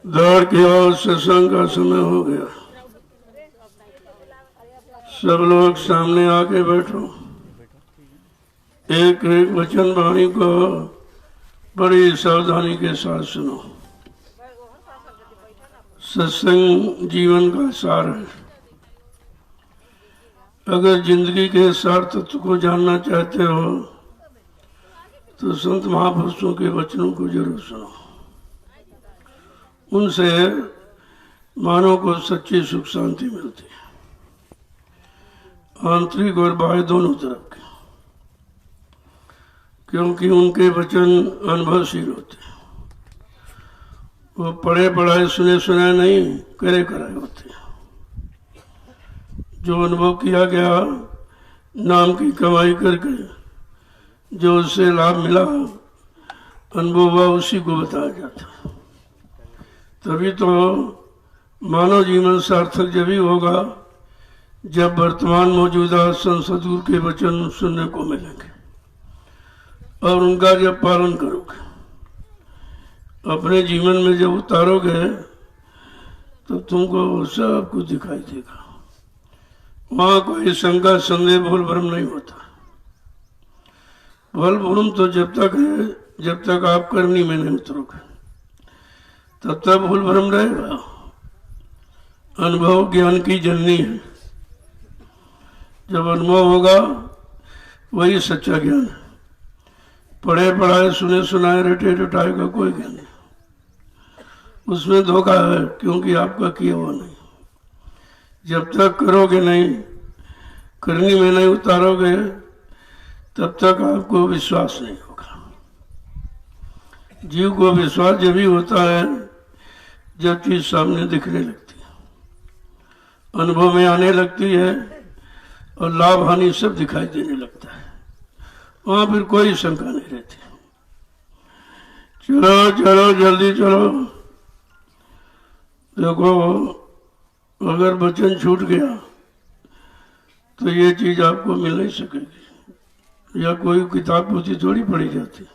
दौड़ के और सत्संग का समय हो गया। सब लोग सामने आके बैठो। एक एक वचन वाणी को बड़ी सावधानी के साथ सुनो। सत्संग जीवन का सार है। अगर जिंदगी के सार तत्व को जानना चाहते हो तो संत महापुरुषों के वचनों को जरूर सुनो। उनसे मानव को सच्ची सुख शांति मिलती है, आंतरिक और बाह्य दोनों तरफ के, क्योंकि उनके वचन अनुभवशील होते हैं। वो पढ़े पढ़ाए सुने सुनाए नहीं, करे कराए होते हैं। जो अनुभव किया गया, नाम की कमाई करके जो उससे लाभ मिला, अनुभव हुआ, उसी को बताया जाता है। तभी तो मानव जीवन सार्थक जब ही होगा जब वर्तमान मौजूदा सदगुरु के वचन सुनने को मिलेंगे और उनका जब पालन करोगे, अपने जीवन में जब उतारोगे तो तुमको सब कुछ दिखाई देगा। वहां कोई शंका संदेह भूल भ्रम नहीं होता। भूल भ्रम तो जब तक है जब तक आप करनी में नहीं उतरोगे, तब तक भूल भ्रम रहेगा। अनुभव ज्ञान की जननी है। जब अनुभव होगा वही सच्चा ज्ञान है। पढ़े पढ़ाए सुने सुनाए रटे रटाए का कोई ज्ञान नहीं, उसमें धोखा है, क्योंकि आपका किया हुआ नहीं। जब तक करोगे नहीं, करनी में नहीं उतारोगे, तब तक आपको विश्वास नहीं होगा। जीव को विश्वास जब भी होता है जब चीज सामने दिखने लगती है, अनुभव में आने लगती है और लाभ हानि सब दिखाई देने लगता है। वहां फिर कोई शंका नहीं रहती। चलो चलो जल्दी चलो। देखो, अगर वचन छूट गया तो ये चीज आपको मिल नहीं सकेगी। या कोई किताब पोथी थोड़ी पढ़ी जाती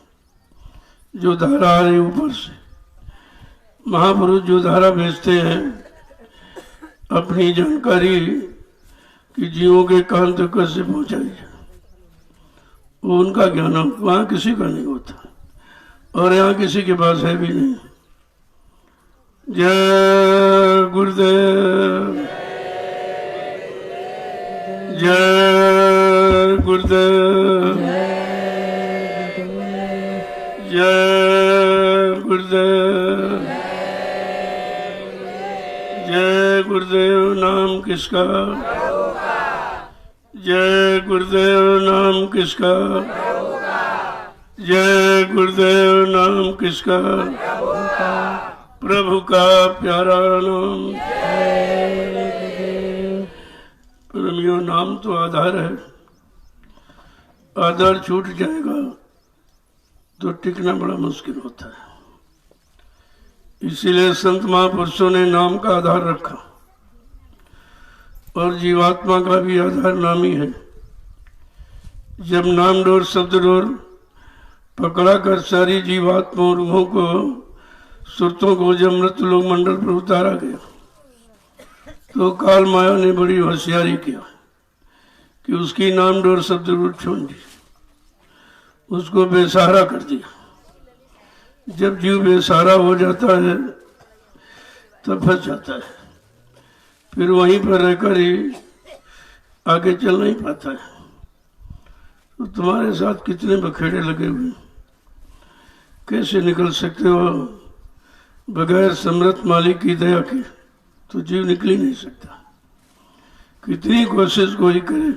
जो धारा आ रही ऊपर से। महापुरुष जो धारा भेजते हैं अपनी जानकारी कि जीवों के कान तक कैसे पहुंचाई जाए, वो उनका ज्ञान वहां किसी का नहीं होता और यहाँ किसी के पास है भी नहीं। जय गुरुदेव, जय गुरुदेव, जय गुरुदेव, जय गुरुदेव। नाम किसका? जय गुरुदेव। नाम किसका? जय गुरुदेव। नाम किसका? प्रभु का प्यारा नाम। परमियो, नाम तो आधार है। आधार छूट जाएगा तो टिकना बड़ा मुश्किल होता है। इसीलिए संत महापुरुषों ने नाम का आधार रखा और जीवात्मा का भी आधार नाम ही है। जब नाम डोर शब्द डोर पकड़ा कर सारी जीवात्मा रूहों को, सुरतों को जब मृत लोक मंडल पर उतारा गया तो काल माया ने बड़ी होशियारी किया कि उसकी नाम डोर शब्द डोर छोड़ दी, उसको बेसहारा कर दिया। जब जीव बेसहारा हो जाता है तब फंस जाता है, फिर वहीं पर रहकर ही आगे चल नहीं पाता है। तो तुम्हारे साथ कितने बखेड़े लगे हुए, कैसे निकल सकते हो? बगैर समर्थ मालिक की दया के तो जीव निकल ही नहीं सकता। कितनी कोशिश कोई करे,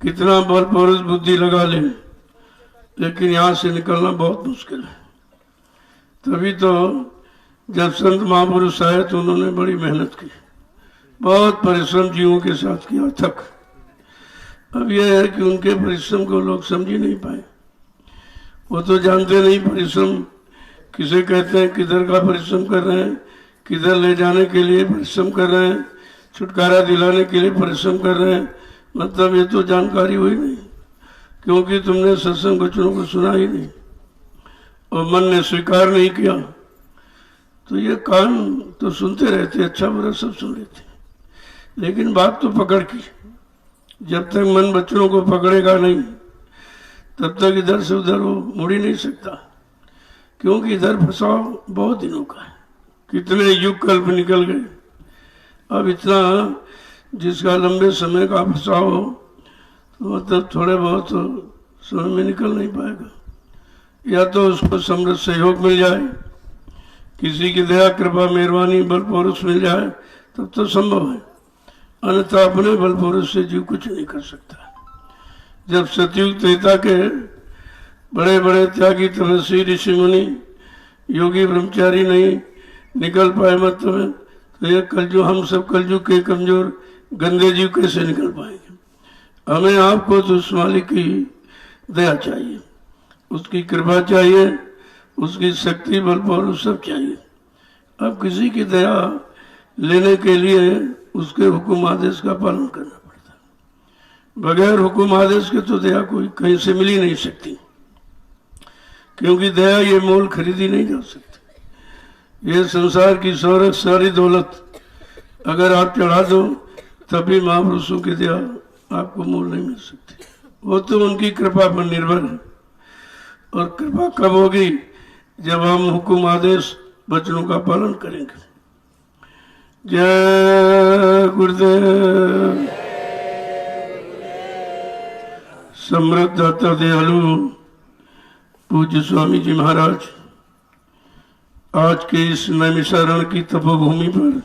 कितना बल पौरुष बुद्धि लगा ले, लेकिन यहाँ से निकलना बहुत मुश्किल है। तभी तो जब संत महापुरुष आए तो उन्होंने बड़ी मेहनत की, बहुत परिश्रम जीवों के साथ किया, थक। अब यह है कि उनके परिश्रम को लोग समझ ही नहीं पाए। वो तो जानते नहीं परिश्रम किसे कहते हैं, किधर का परिश्रम कर रहे हैं, किधर ले जाने के लिए परिश्रम कर रहे हैं, छुटकारा दिलाने के लिए परिश्रम कर रहे हैं, मतलब ये तो जानकारी हुई नहीं। क्योंकि तुमने सत्संग वचनों को सुना ही नहीं और मन ने स्वीकार नहीं किया। तो ये कान तो सुनते रहते, अच्छा बुरा सब सुन लेते, लेकिन बात तो पकड़ की। जब तक मन वचनों को पकड़ेगा नहीं तब तक इधर से उधर वो मुड़ ही नहीं सकता, क्योंकि इधर फंसाव बहुत दिनों का है। कितने युग कल्प निकल गए, अब इतना जिसका लंबे समय का फंसाव हो तो मतलब थोड़े बहुत समय में निकल नहीं पाएगा। या तो उसको समृद्ध सहयोग मिल जाए, किसी की दया कृपा मेहरबानी बल पौरुष मिल जाए तब तो संभव है, अन्यथा अपने बल पौरुष से जीव कुछ नहीं कर सकता। जब सतयुग त्रेता के बड़े बड़े त्यागी तपस्वी ऋषि मुनि योगी ब्रह्मचारी नहीं निकल पाए मतलब है, तो ये कलयुग, हम सब कलयुग के कमजोर गंदे जीव कैसे निकल पाएंगे। हमें आपको तो उस मालिक की दया चाहिए, उसकी कृपा चाहिए, उसकी शक्ति बल पौरुष सब चाहिए। अब किसी की दया लेने के लिए उसके हुक्म आदेश का पालन करना पड़ता है। बगैर हुक्म आदेश के तो दया कोई कहीं से मिल ही नहीं सकती, क्योंकि दया ये मोल खरीदी नहीं जा सकती। ये संसार की सारी दौलत अगर आप चढ़ा दो तभी महापुरुषों की दया आपको मोल नहीं मिल सकती। वो तो उनकी कृपा पर निर्भर है, और कृपा कब होगी, जब हम हुक्म आदेश वचनों का पालन करेंगे। जय गुरुदेव। समृद्ध दाता दयालु पूज्य स्वामी जी महाराज, आज के इस नैमिषारण्य की तपोभूमि पर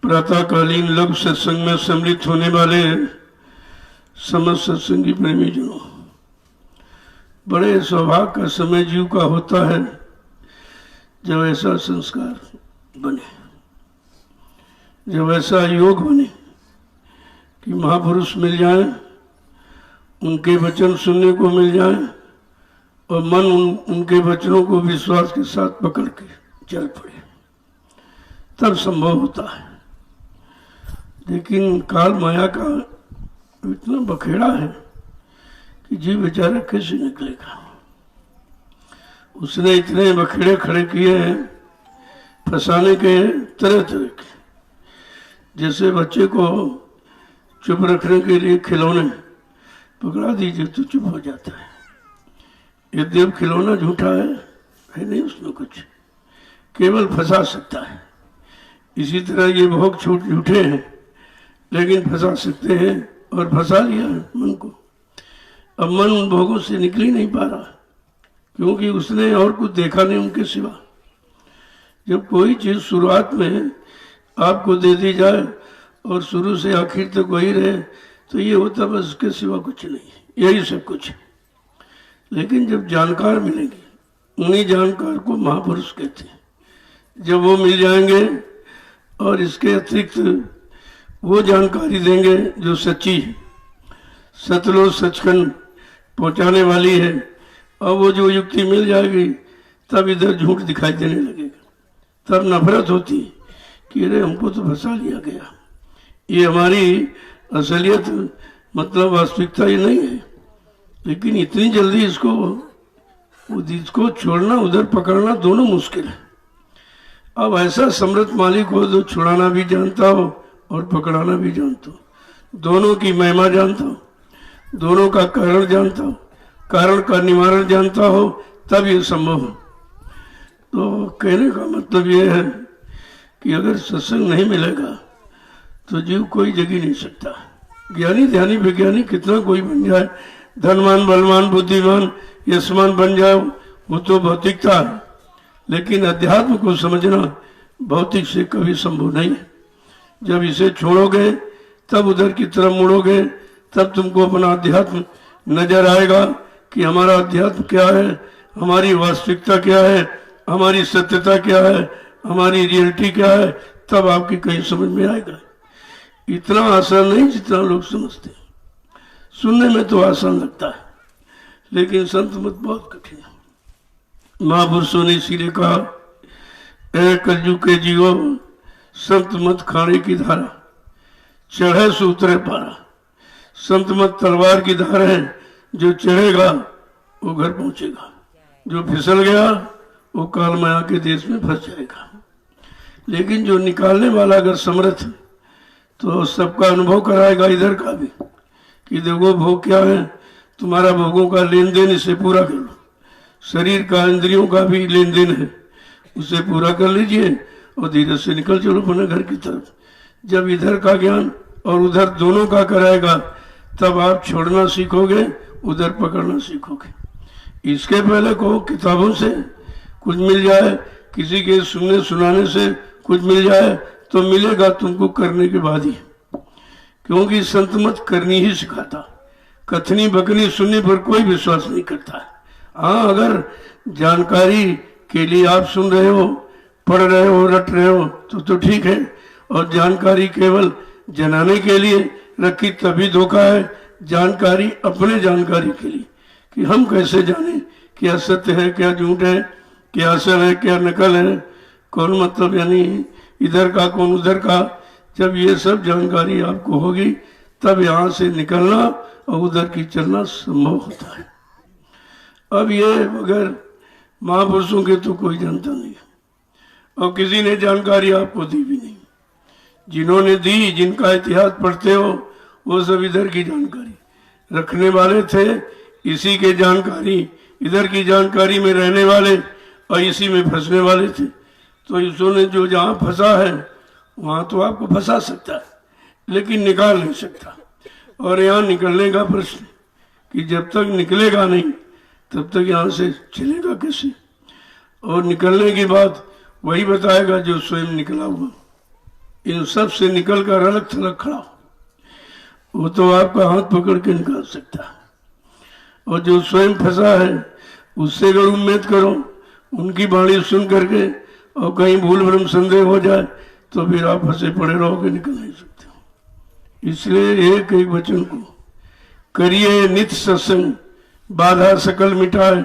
प्रातःकालीन लघु सत्संग में सम्मिलित होने वाले समस्त सत्संगी प्रेमी जनों, बड़े सौभाग्य का समय जीव का होता है जब ऐसा संस्कार बने, जब ऐसा योग बने कि महापुरुष मिल जाए, उनके वचन सुनने को मिल जाए और मन उनके वचनों को विश्वास के साथ पकड़ के चल पड़े, तब संभव होता है। लेकिन काल माया का इतना बखेड़ा है कि जीव बेचारा कैसे निकलेगा। उसने इतने बखेड़े खड़े किए हैं फंसाने के तरह तरह के। जैसे बच्चे को चुप रखने के लिए खिलौने पकड़ा दीजिए तो चुप हो जाता है, यद्यप खिलौना झूठा है नहीं उसमें कुछ, केवल फंसा सकता है। इसी तरह ये भोग छूट झूठे हैं लेकिन फंसा सकते हैं, और फंसा लिया है मन को। अब मन उन भोगों से निकल ही नहीं पा रहा, क्योंकि उसने और कुछ देखा नहीं उनके सिवा। जब कोई चीज शुरुआत में आपको दे दी जाए और शुरू से आखिर तक वही रहे तो ये होता बस उसके सिवा कुछ नहीं, यही सब कुछ। लेकिन जब जानकार मिलेंगे, उन्हीं जानकार को महापुरुष कहते हैं। जब वो मिल जाएंगे और इसके अतिरिक्त वो जानकारी देंगे जो सच्ची है, सतलोक सचखंड पहुंचाने वाली है, और वो जो युक्ति मिल जाएगी तब इधर झूठ दिखाई देने लगेगा। तब नफरत होती कि अरे हमको तो फंसा लिया गया, ये हमारी असलियत मतलब वास्तविकता ये नहीं है। लेकिन इतनी जल्दी इसको छोड़ना उधर पकड़ना दोनों मुश्किल है। अब ऐसा समृद्ध मालिक हो जो छुड़ाना भी जानता हो और पकड़ाना भी जानता हो, दोनों की महिमा जानता हो, दोनों का कारण जानता हो, कारण का निवारण जानता हो, तब ये संभव है। तो कहने का मतलब ये है कि अगर सत्संग नहीं मिलेगा तो जीव कोई जगी नहीं सकता। ज्ञानी ध्यानी विज्ञानी कितना कोई बन जाए, धनवान बलवान बुद्धिमान यशमान बन जाए, वो तो भौतिकता है। लेकिन अध्यात्म को समझना भौतिक से कभी संभव नहीं है। जब इसे छोड़ोगे तब उधर की तरफ मुड़ोगे, तब तुमको अपना अध्यात्म नजर आएगा कि हमारा अध्यात्म क्या है, हमारी वास्तविकता क्या है, हमारी सत्यता क्या है, हमारी रियलिटी क्या है। तब आपकी कहीं समझ में आएगा। इतना आसान नहीं जितना लोग समझते हैं। सुनने में तो आसान लगता है, लेकिन संत मत बहुत कठिन है। महापुरुषों ने इसीलिए कहा, ऐ कलयुग के जीवो संत मत खाने की धारा, चढ़े सूत्रे पारा। संत मत तलवार की धार है, जो चढ़ेगा वो घर पहुंचेगा, जो फिसल गया वो काल माया के देश में फंस जाएगा। लेकिन जो निकालने वाला अगर समर्थ है तो सबका अनुभव कराएगा, इधर का भी, कि देखो भोग क्या है, तुम्हारा भोगों का लेन देन इसे पूरा कर लो, शरीर का इंद्रियों का भी लेन देन है उसे पूरा कर लीजिए और धीरे से निकल चलो अपने घर की तरफ। जब इधर का ज्ञान और उधर दोनों का कराएगा तब आप छोड़ना सीखोगे, उधर पकड़ना सीखोगे। इसके पहले कहो किताबों से कुछ मिल जाए, किसी के सुनने सुनाने से कुछ मिल जाए तो मिलेगा तुमको करने के बाद ही, क्योंकि संत मत करनी ही सिखाता, कथनी बकनी सुनने पर कोई विश्वास नहीं करता है। हाँ, अगर जानकारी के लिए आप सुन रहे हो, पढ़ रहे हो, रट रहे हो तो ठीक है, और जानकारी केवल जनाने के लिए रखी तभी धोखा है। जानकारी अपने जानकारी के लिए कि हम कैसे जाने क्या सत्य है, क्या झूठ है, क्या असल है, क्या नकल है, कौन मतलब यानी इधर का कौन उधर का। जब ये सब जानकारी आपको होगी तब यहाँ से निकलना और उधर की चलना संभव होता है। अब ये बगैर महापुरुषों के तो कोई जानता नहीं है, और किसी ने जानकारी आपको दी भी नहीं। जिन्होंने दी, जिनका इतिहास पढ़ते हो, वो सब इधर की जानकारी रखने वाले थे, इसी के जानकारी, इधर की जानकारी में रहने वाले और इसी में फंसने वाले थे। तो ईश्वर ने जो जहाँ फंसा है वहाँ तो आपको फंसा सकता है, लेकिन निकाल नहीं सकता। और यहाँ निकलने का प्रश्न कि जब तक निकलेगा नहीं तब तक यहाँ से चलेगा कैसे, और निकलने की बात वही बताएगा जो स्वयं निकला हुआ। इन सब से निकल कर अलग थलग खड़ा हो, वो तो आपका हाथ पकड़ के निकाल सकता है। और जो स्वयं फंसा है उससे अगर उम्मीद करो उनकी वाणी सुन करके और कहीं भूल भ्रम संदेह हो जाए तो फिर आप फंसे पड़े रहोगे, निकल नहीं सकते हो। इसलिए एक एक वचन को करिए नित्य सत्संग, बाधा सकल मिटाए,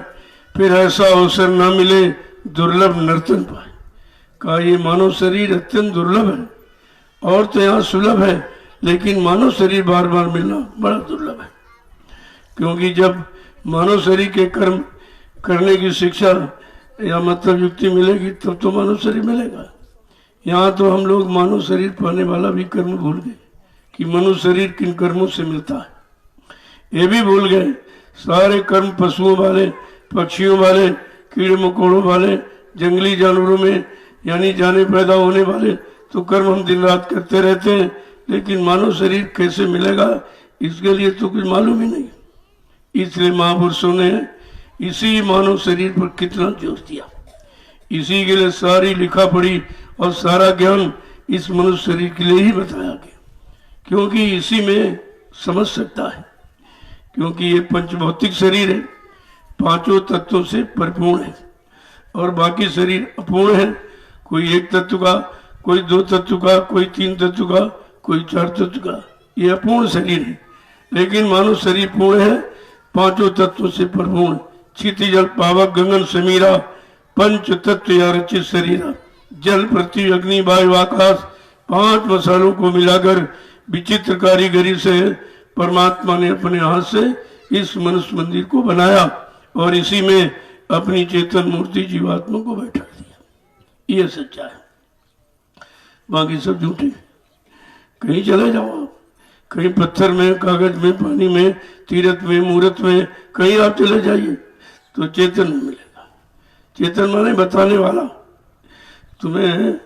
फिर ऐसा अवसर ना मिले दुर्लभ नर्तन पाए। कहा ये मानव शरीर अत्यंत दुर्लभ है, और तो यहाँ सुलभ है, लेकिन मानव शरीर बार बार मिलना बड़ा दुर्लभ है। क्योंकि जब मानव शरीर के कर्म करने की शिक्षा या मतलब युक्ति मिलेगी तब तो मानव शरीर मिलेगा। यहाँ तो हम लोग मानव शरीर पाने वाला भी कर्म भूल गए कि मनुष्य शरीर किन कर्मों से मिलता है, ये भी भूल गए। सारे कर्म पशुओं वाले, पक्षियों वाले, कीड़े मकोड़ों वाले, जंगली जानवरों में यानी जाने पैदा होने वाले तो कर्म हम दिन रात करते रहते हैं, लेकिन मानव शरीर कैसे मिलेगा इसके लिए तो कुछ मालूम ही नहीं। इसलिए महापुरुषों ने इसी मानव शरीर पर कितना जोर दिया, इसी के लिए सारी लिखा पढ़ी और सारा ज्ञान इस मनुष्य शरीर के लिए ही बताया गया, क्योंकि इसी में समझ सकता है। क्योंकि ये पंचभौतिक शरीर है, पांचों तत्वों से परिपूर्ण है, और बाकी शरीर अपूर्ण है। कोई एक तत्व का, कोई दो तत्व का, कोई तीन तत्व का, कोई चार तत्व का, ये अपूर्ण शरीर है। लेकिन मानव शरीर पूर्ण है, पांचों तत्वों से परिपूर्ण। क्षिति जल पावक गगन समीरा, पंच तत्व या रचित शरीर, जल पृथ्वी अग्नि वायु आकाश, पांच मसालों को मिलाकर विचित्र कारीगरी से परमात्मा ने अपने हाथ से इस मनुष्य मंदिर को बनाया और इसी में अपनी चेतन मूर्ति जीवात्मा को बैठा दिया। ये सच्चा है, बाकी सब झूठे। कहीं चले जाओ आप, कहीं पत्थर में, कागज में, पानी में, तीरथ में, मूर्त में, कहीं आप चले जाइए तो चेतन नहीं मिलेगा। चेतन माने बताने वाला, तुम्हें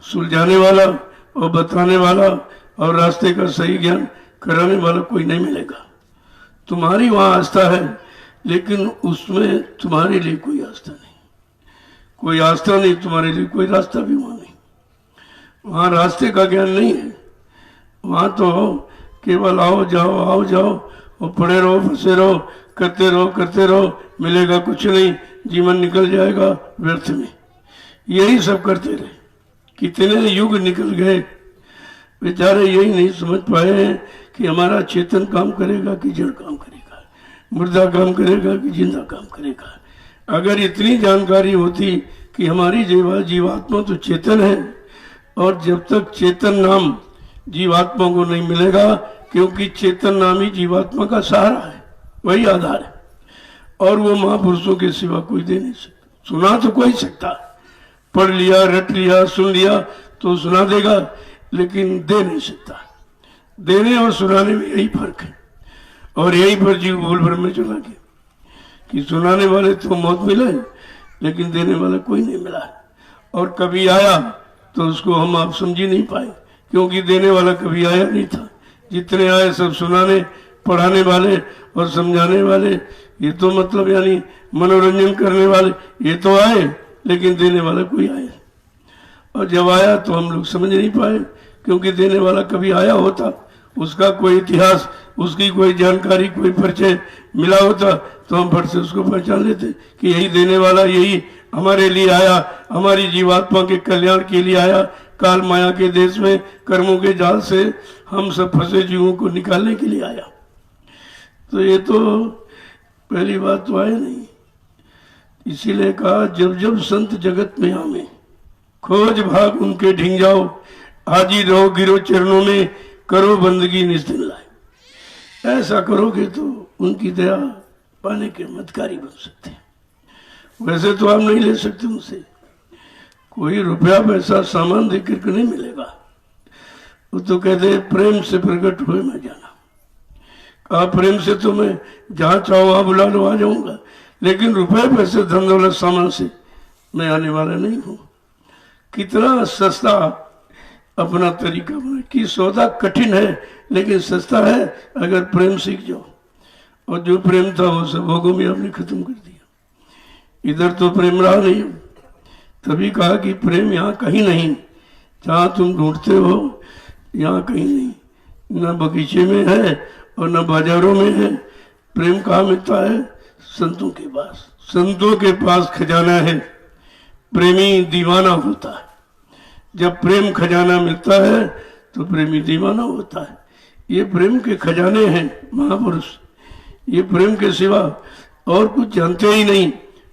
सुलझाने वाला और बताने वाला और रास्ते का सही ज्ञान कराने वाला कोई नहीं मिलेगा। तुम्हारी वहाँ आस्था है, लेकिन उसमें तुम्हारे लिए कोई आस्था नहीं, कोई आस्था नहीं, तुम्हारे लिए कोई रास्ता भी वहाँ नहीं। वहाँ रास्ते का ज्ञान नहीं है, वहाँ तो केवल आओ जाओ और पड़े रहो, फंसे रहो, करते रहो, मिलेगा कुछ नहीं, जीवन निकल जाएगा व्यर्थ में। यही सब करते रहे, कितने युग निकल गए, बेचारे यही नहीं समझ पाए हैं कि हमारा चेतन काम करेगा कि जड़ काम करेगा, मुर्दा काम करेगा कि जिंदा काम करेगा। अगर इतनी जानकारी होती कि हमारी जीवात्मा तो चेतन है, और जब तक चेतन नाम जीवात्मा को नहीं मिलेगा, क्योंकि चेतन नाम ही जीवात्मा का सहारा है, वही आधार है। और वो महापुरुषों के सिवा कोई दे नहीं सकता। सुना तो कोई सकता, पढ़ लिया, रट लिया, सुन लिया तो सुना देगा, लेकिन दे नहीं सकता। देने और सुनाने में यही फर्क है। और यही पर जीव भूल भ्रम में चला गया कि सुनाने वाले तो मौत मिले, लेकिन देने वाला कोई नहीं मिला। और कभी आया तो उसको हम आप समझी नहीं पाए, क्योंकि देने वाला कभी आया नहीं था। जितने आए सब सुनाने, पढ़ाने वाले और समझाने वाले, ये तो मतलब यानी मनोरंजन करने वाले, ये तो आए, लेकिन देने वाला कोई आया। और जब आया तो हम लोग समझ नहीं पाए, क्योंकि देने वाला कभी आया होता, उसका कोई इतिहास, उसकी कोई जानकारी, कोई परिचय मिला होता तो हम फट से उसको पहचान लेते कि यही देने वाला, यही हमारे लिए आया, हमारी जीवात्मा के कल्याण के लिए आया, काल माया के देश में कर्मों के जाल से हम सब फंसे जीवों को निकालने के लिए आया। तो ये तो पहली बात तो आया नहीं। इसीलिए कहा जब जब संत जगत में आवे, खोज भाग उनके ढिंग जाओ, हाजिर रहो गिरो चरणों में, करो बंदगी निज दिन लाए। ऐसा करोगे तो उनकी दया पाने के मदकारी बन सकते हैं। वैसे तो आप नहीं ले सकते उनसे, कोई रुपया पैसा सामान देकर के नहीं मिलेगा। वो तो कहते प्रेम से प्रकट हुए मैं जाना। कहा प्रेम से तो मैं जहां चाहो वहां बुला लो, आ जाऊंगा, लेकिन रुपये पैसे धन दौलत सामान से मैं आने वाला नहीं हूं। कितना सस्ता अपना तरीका बना कि सौदा कठिन है लेकिन सस्ता है अगर प्रेम सीख जाओ। और जो प्रेम था वो सब भोगों में आपने खत्म कर दिया। इधर तो प्रेम रहा नहीं। तभी कहा कि प्रेम यहाँ कहीं नहीं, जहाँ तुम ढूंढते हो यहाँ कहीं नहीं, न बगीचे में है और न बाजारों में है। प्रेम कहाँ मिलता है? संतों के पास। संतों के पास खजाना है, प्रेमी दीवाना होता है। जब प्रेम खजाना मिलता है तो प्रेमी दीवाना होता है। ये प्रेम के खजाने हैं महापुरुष। ये प्रेम के सिवा और कुछ जानते ही नहीं।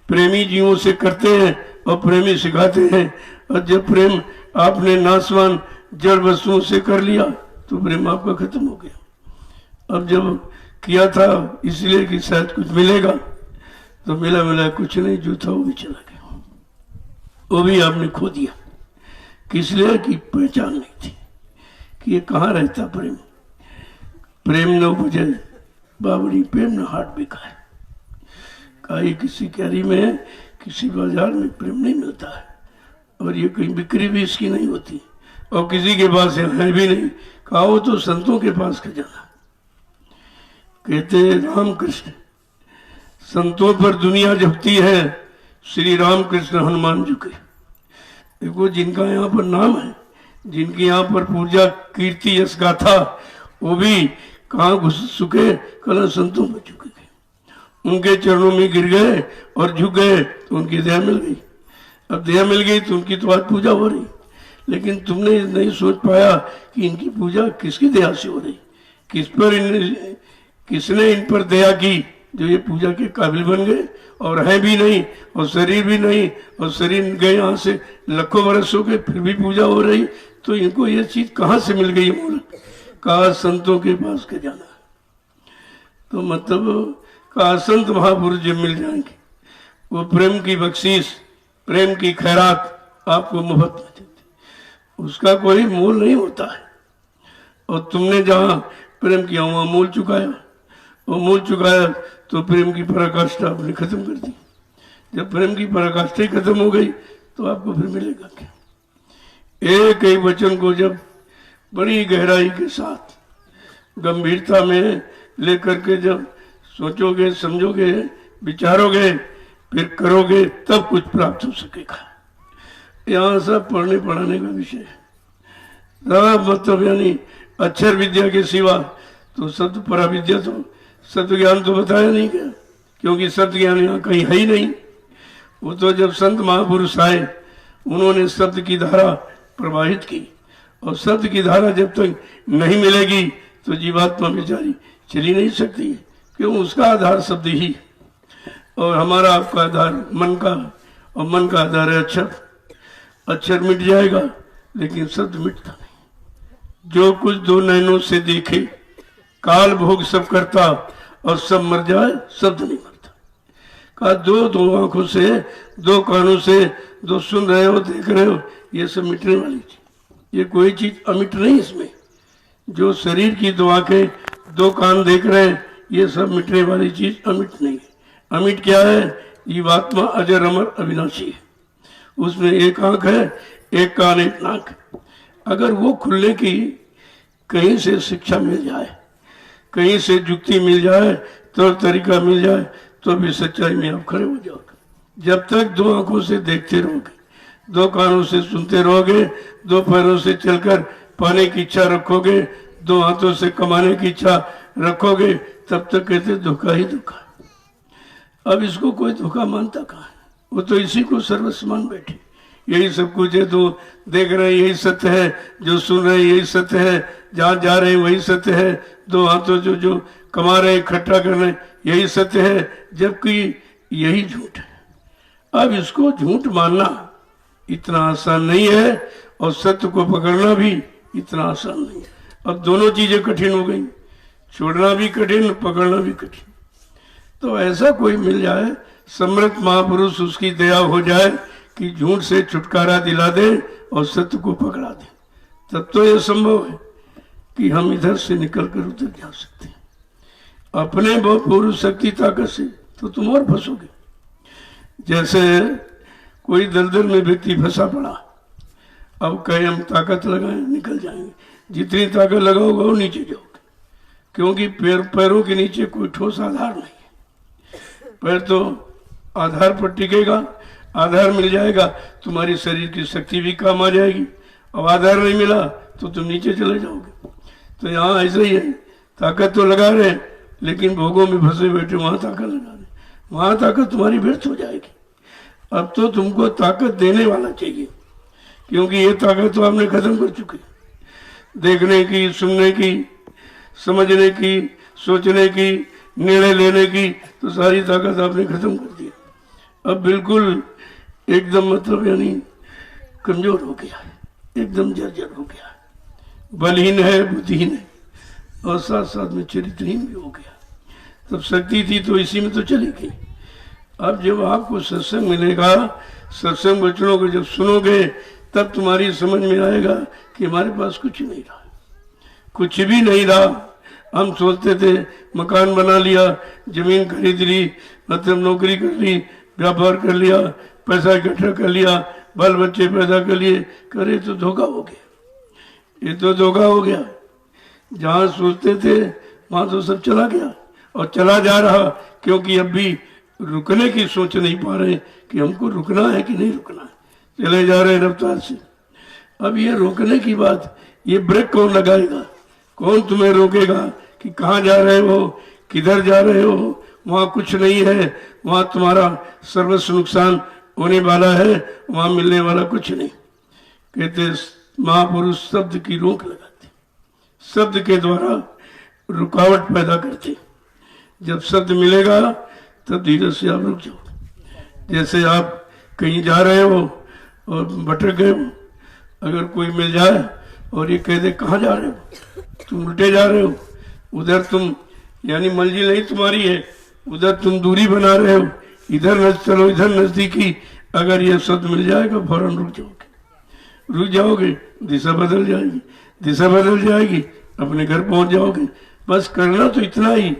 प्रेमी जीवों से करते हैं और प्रेमी सिखाते हैं। और जब प्रेम आपने नासवान जड़ वस्तुओं से कर लिया तो प्रेम आपका खत्म हो गया। अब जब किया था इसलिए कि शायद कुछ मिलेगा, तो मिला मिला कुछ नहीं, जो था वो भी चला गया, वो भी आपने खो दिया। किस लिए? कि पहचान नहीं थी कि ये कहाँ रहता प्रेम। प्रेम न उपजे बाबरी, प्रेम न हाट बिका है। कहीं किसी कैरी में, किसी बाजार में प्रेम नहीं मिलता है, और ये कहीं बिक्री भी इसकी नहीं होती, और किसी के पास है भी नहीं। कहा वो तो संतों के पास खजाना। कहते रामकृष्ण संतों पर दुनिया जपती है, श्री राम कृष्ण हनुमान जी के। देखो जिनका यहाँ पर नाम है, जिनकी यहाँ पर पूजा कीर्ति यश गाथा, वो भी कहाँ घुस चुके? कल संतों में चुके गए, उनके चरणों में गिर गए और झुक गए तो उनकी दया मिल गई। अब दया मिल गई तो उनकी तो आज पूजा हो रही। लेकिन तुमने नहीं सोच पाया कि इनकी पूजा किसकी दया से हो रही, किस पर किसने इन पर दया की जो ये पूजा के काबिल बन गए और हैं भी नहीं और शरीर भी नहीं, और शरीर गए यहाँ से लाखों वर्ष हो गए फिर भी पूजा हो रही। तो इनको ये चीज कहाँ से मिल गई? मूलक कहा संतों के पास के जाना। तो मतलब कहा संत महापुरुष जब मिल जाएंगे वो प्रेम की बख्शीश, प्रेम की खैरात आपको मुफ्त में देते, उसका कोई मोल नहीं होता है। और तुमने जहाँ प्रेम किया वहाँ मोल चुकाया, वो मूल चुकाया तो प्रेम की पराकाष्ठा आपने खत्म कर दी। जब प्रेम की पराकाष्ठा खत्म हो गई तो आपको फिर मिलेगा क्या? एक एक वचन को जब बड़ी गहराई के साथ गंभीरता में लेकर के जब सोचोगे, समझोगे, विचारोगे, फिर करोगे, तब कुछ प्राप्त हो सकेगा। यहाँ सब पढ़ने पढ़ाने का विषय है। मतलब यानी अक्षर विद्या के सिवा तो सत्य परा विद्या, तो सत्य ज्ञान तो बताया नहीं गया, क्योंकि सत्य ज्ञान यहाँ कहीं है ही नहीं। वो तो जब संत महापुरुष आए उन्होंने सत्य की धारा प्रवाहित की, और सत्य की धारा जब तक नहीं मिलेगी तो जीवात्मा बेचारी चली नहीं सकती, क्यों? उसका आधार शब्द ही, और हमारा आपका आधार मन का, और मन का आधार है अक्षर। अक्षर मिट जाएगा लेकिन शब्द मिटता नहीं। जो कुछ दो नैनों से देखे, काल भोग सब करता, और सब मर जाए, शब्द नहीं मरता। कहा दो आंखों से, दो कानों से, दो सुन रहे हो, देख रहे हो, ये सब मिटने वाली चीज, ये कोई चीज अमिट नहीं इसमें। जो शरीर की दो आंखें, दो कान देख रहे हैं, ये सब मिटने वाली चीज अमिट नहीं है। अमिट क्या है? जीवात्मा अजर अमर अविनाशी है, उसमें एक आंख है, एक कान, एक नाक है। अगर वो खुलने की कहीं से शिक्षा मिल जाए, कहीं से जुक्ति मिल जाए, तो तरीका मिल जाए, तो भी सच्चाई में आप खड़े हो जाओगे। जब तक दो आंखों से देखते रहोगे, दो कानों से सुनते रहोगे, दो पैरों से चलकर पाने की इच्छा रखोगे, दो हाथों से कमाने की इच्छा रखोगे, तब तक कहते धोखा ही धोखा है। अब इसको कोई धोखा मानता कहाँ है? वो तो इसी को सर्वस्व मान बैठे। यही सब कुछ है, तो देख रहे हैं यही सत्य है, जो सुन रहे हैं यही सत्य है, जहाँ जा रहे हैं वही सत्य है, दो हाथों जो कमा रहे हैं, इकट्ठा कर रहे हैं, यही सत्य है, जबकि यही झूठ है। अब इसको झूठ मानना इतना आसान नहीं है, और सत्य को पकड़ना भी इतना आसान नहीं है। अब दोनों चीजें कठिन हो गई, छोड़ना भी कठिन, पकड़ना भी कठिन। तो ऐसा कोई मिल जाए, समर्थ महापुरुष, उसकी दया हो जाए कि झूठ से छुटकारा दिला दे और सत्य को पकड़ा दे, तब तो यह संभव है कि हम इधर से निकल कर उधर जा सकते हैं। अपने बहुत पूर्व शक्ति ताकत से तो तुम और फंसोगे। जैसे कोई दलदल में व्यक्ति फंसा पड़ा, अब कहे हम ताकत लगाएं, निकल जाएंगे। जितनी ताकत लगाओगे वो नीचे जाओगे, क्योंकि पैरों के नीचे कोई ठोस आधार नहीं है। पैर तो आधार पर टिकेगा, आधार मिल जाएगा, तुम्हारी शरीर की शक्ति भी काम आ जाएगी। अब आधार नहीं मिला तो तुम नीचे चले जाओगे। तो यहाँ ऐसा ही है, ताकत तो लगा रहे हैं, लेकिन भोगों में फंसे बैठे, वहां ताकत लगा रहे, वहां ताकत तुम्हारी व्यर्थ हो जाएगी। अब तो तुमको ताकत देने वाला चाहिए, क्योंकि ये ताकत तो आपने खत्म कर चुकी। देखने की, सुनने की, समझने की, सोचने की, निर्णय लेने की, तो सारी ताकत आपने खत्म कर दी। अब बिल्कुल एकदम मतलब यानी कमजोर हो गया है, एकदम जर्जर हो गया है, बलहीन है, बुद्धिहीन है, और साथ साथ में चरित्रहीन भी हो गया। तब शक्ति थी तो इसी में तो चली गई। अब जब आपको सत्संग मिलेगा, सत्संग वचनों को जब सुनोगे, तब तुम्हारी समझ में आएगा कि हमारे पास कुछ नहीं रहा, कुछ भी नहीं रहा। हम सोचते थे मकान बना लिया, जमीन खरीद ली, मतलब नौकरी कर ली, व्यापार कर लिया, पैसा इकट्ठा कर लिया, बाल बच्चे पैदा कर लिए, करे तो धोखा हो गया। ये तो धोखा हो गया। जहाँ सोचते थे वहां तो सब चला गया, और चला जा रहा, क्योंकि अब भी रुकने की सोच नहीं पा रहे कि हमको रुकना है कि नहीं रुकना है, चले जा रहे हैं रफ्तार से। अब ये रोकने की बात, ये ब्रेक कौन लगाएगा? कौन तुम्हें रोकेगा कि कहाँ जा रहे हो, किधर जा रहे हो? वहाँ कुछ नहीं है, वहाँ तुम्हारा सर्वस्व नुकसान होने वाला है, वहाँ मिलने वाला कुछ नहीं। कहते महापुरुष शब्द की रोक लगाते, शब्द के द्वारा रुकावट पैदा करते। जब शब्द मिलेगा तब धीरे से आप रुक जाओ। जैसे आप कहीं जा रहे हो और भटक गए हो, अगर कोई मिल जाए और ये कह दे कहाँ जा रहे हो, तुम उल्टे जा रहे हो, उधर तुम यानी मंजिल नहीं तुम्हारी है, उधर तुम दूरी बना रहे हो, इधर चलो, इधर नजदीकी, अगर ये शब्द मिल जाएगा फौरन रुक जाओगे, दिशा बदल जाएगी, दिशा बदल जाएगी, अपने घर पहुंच जाओगे। बस करना तो इतना ही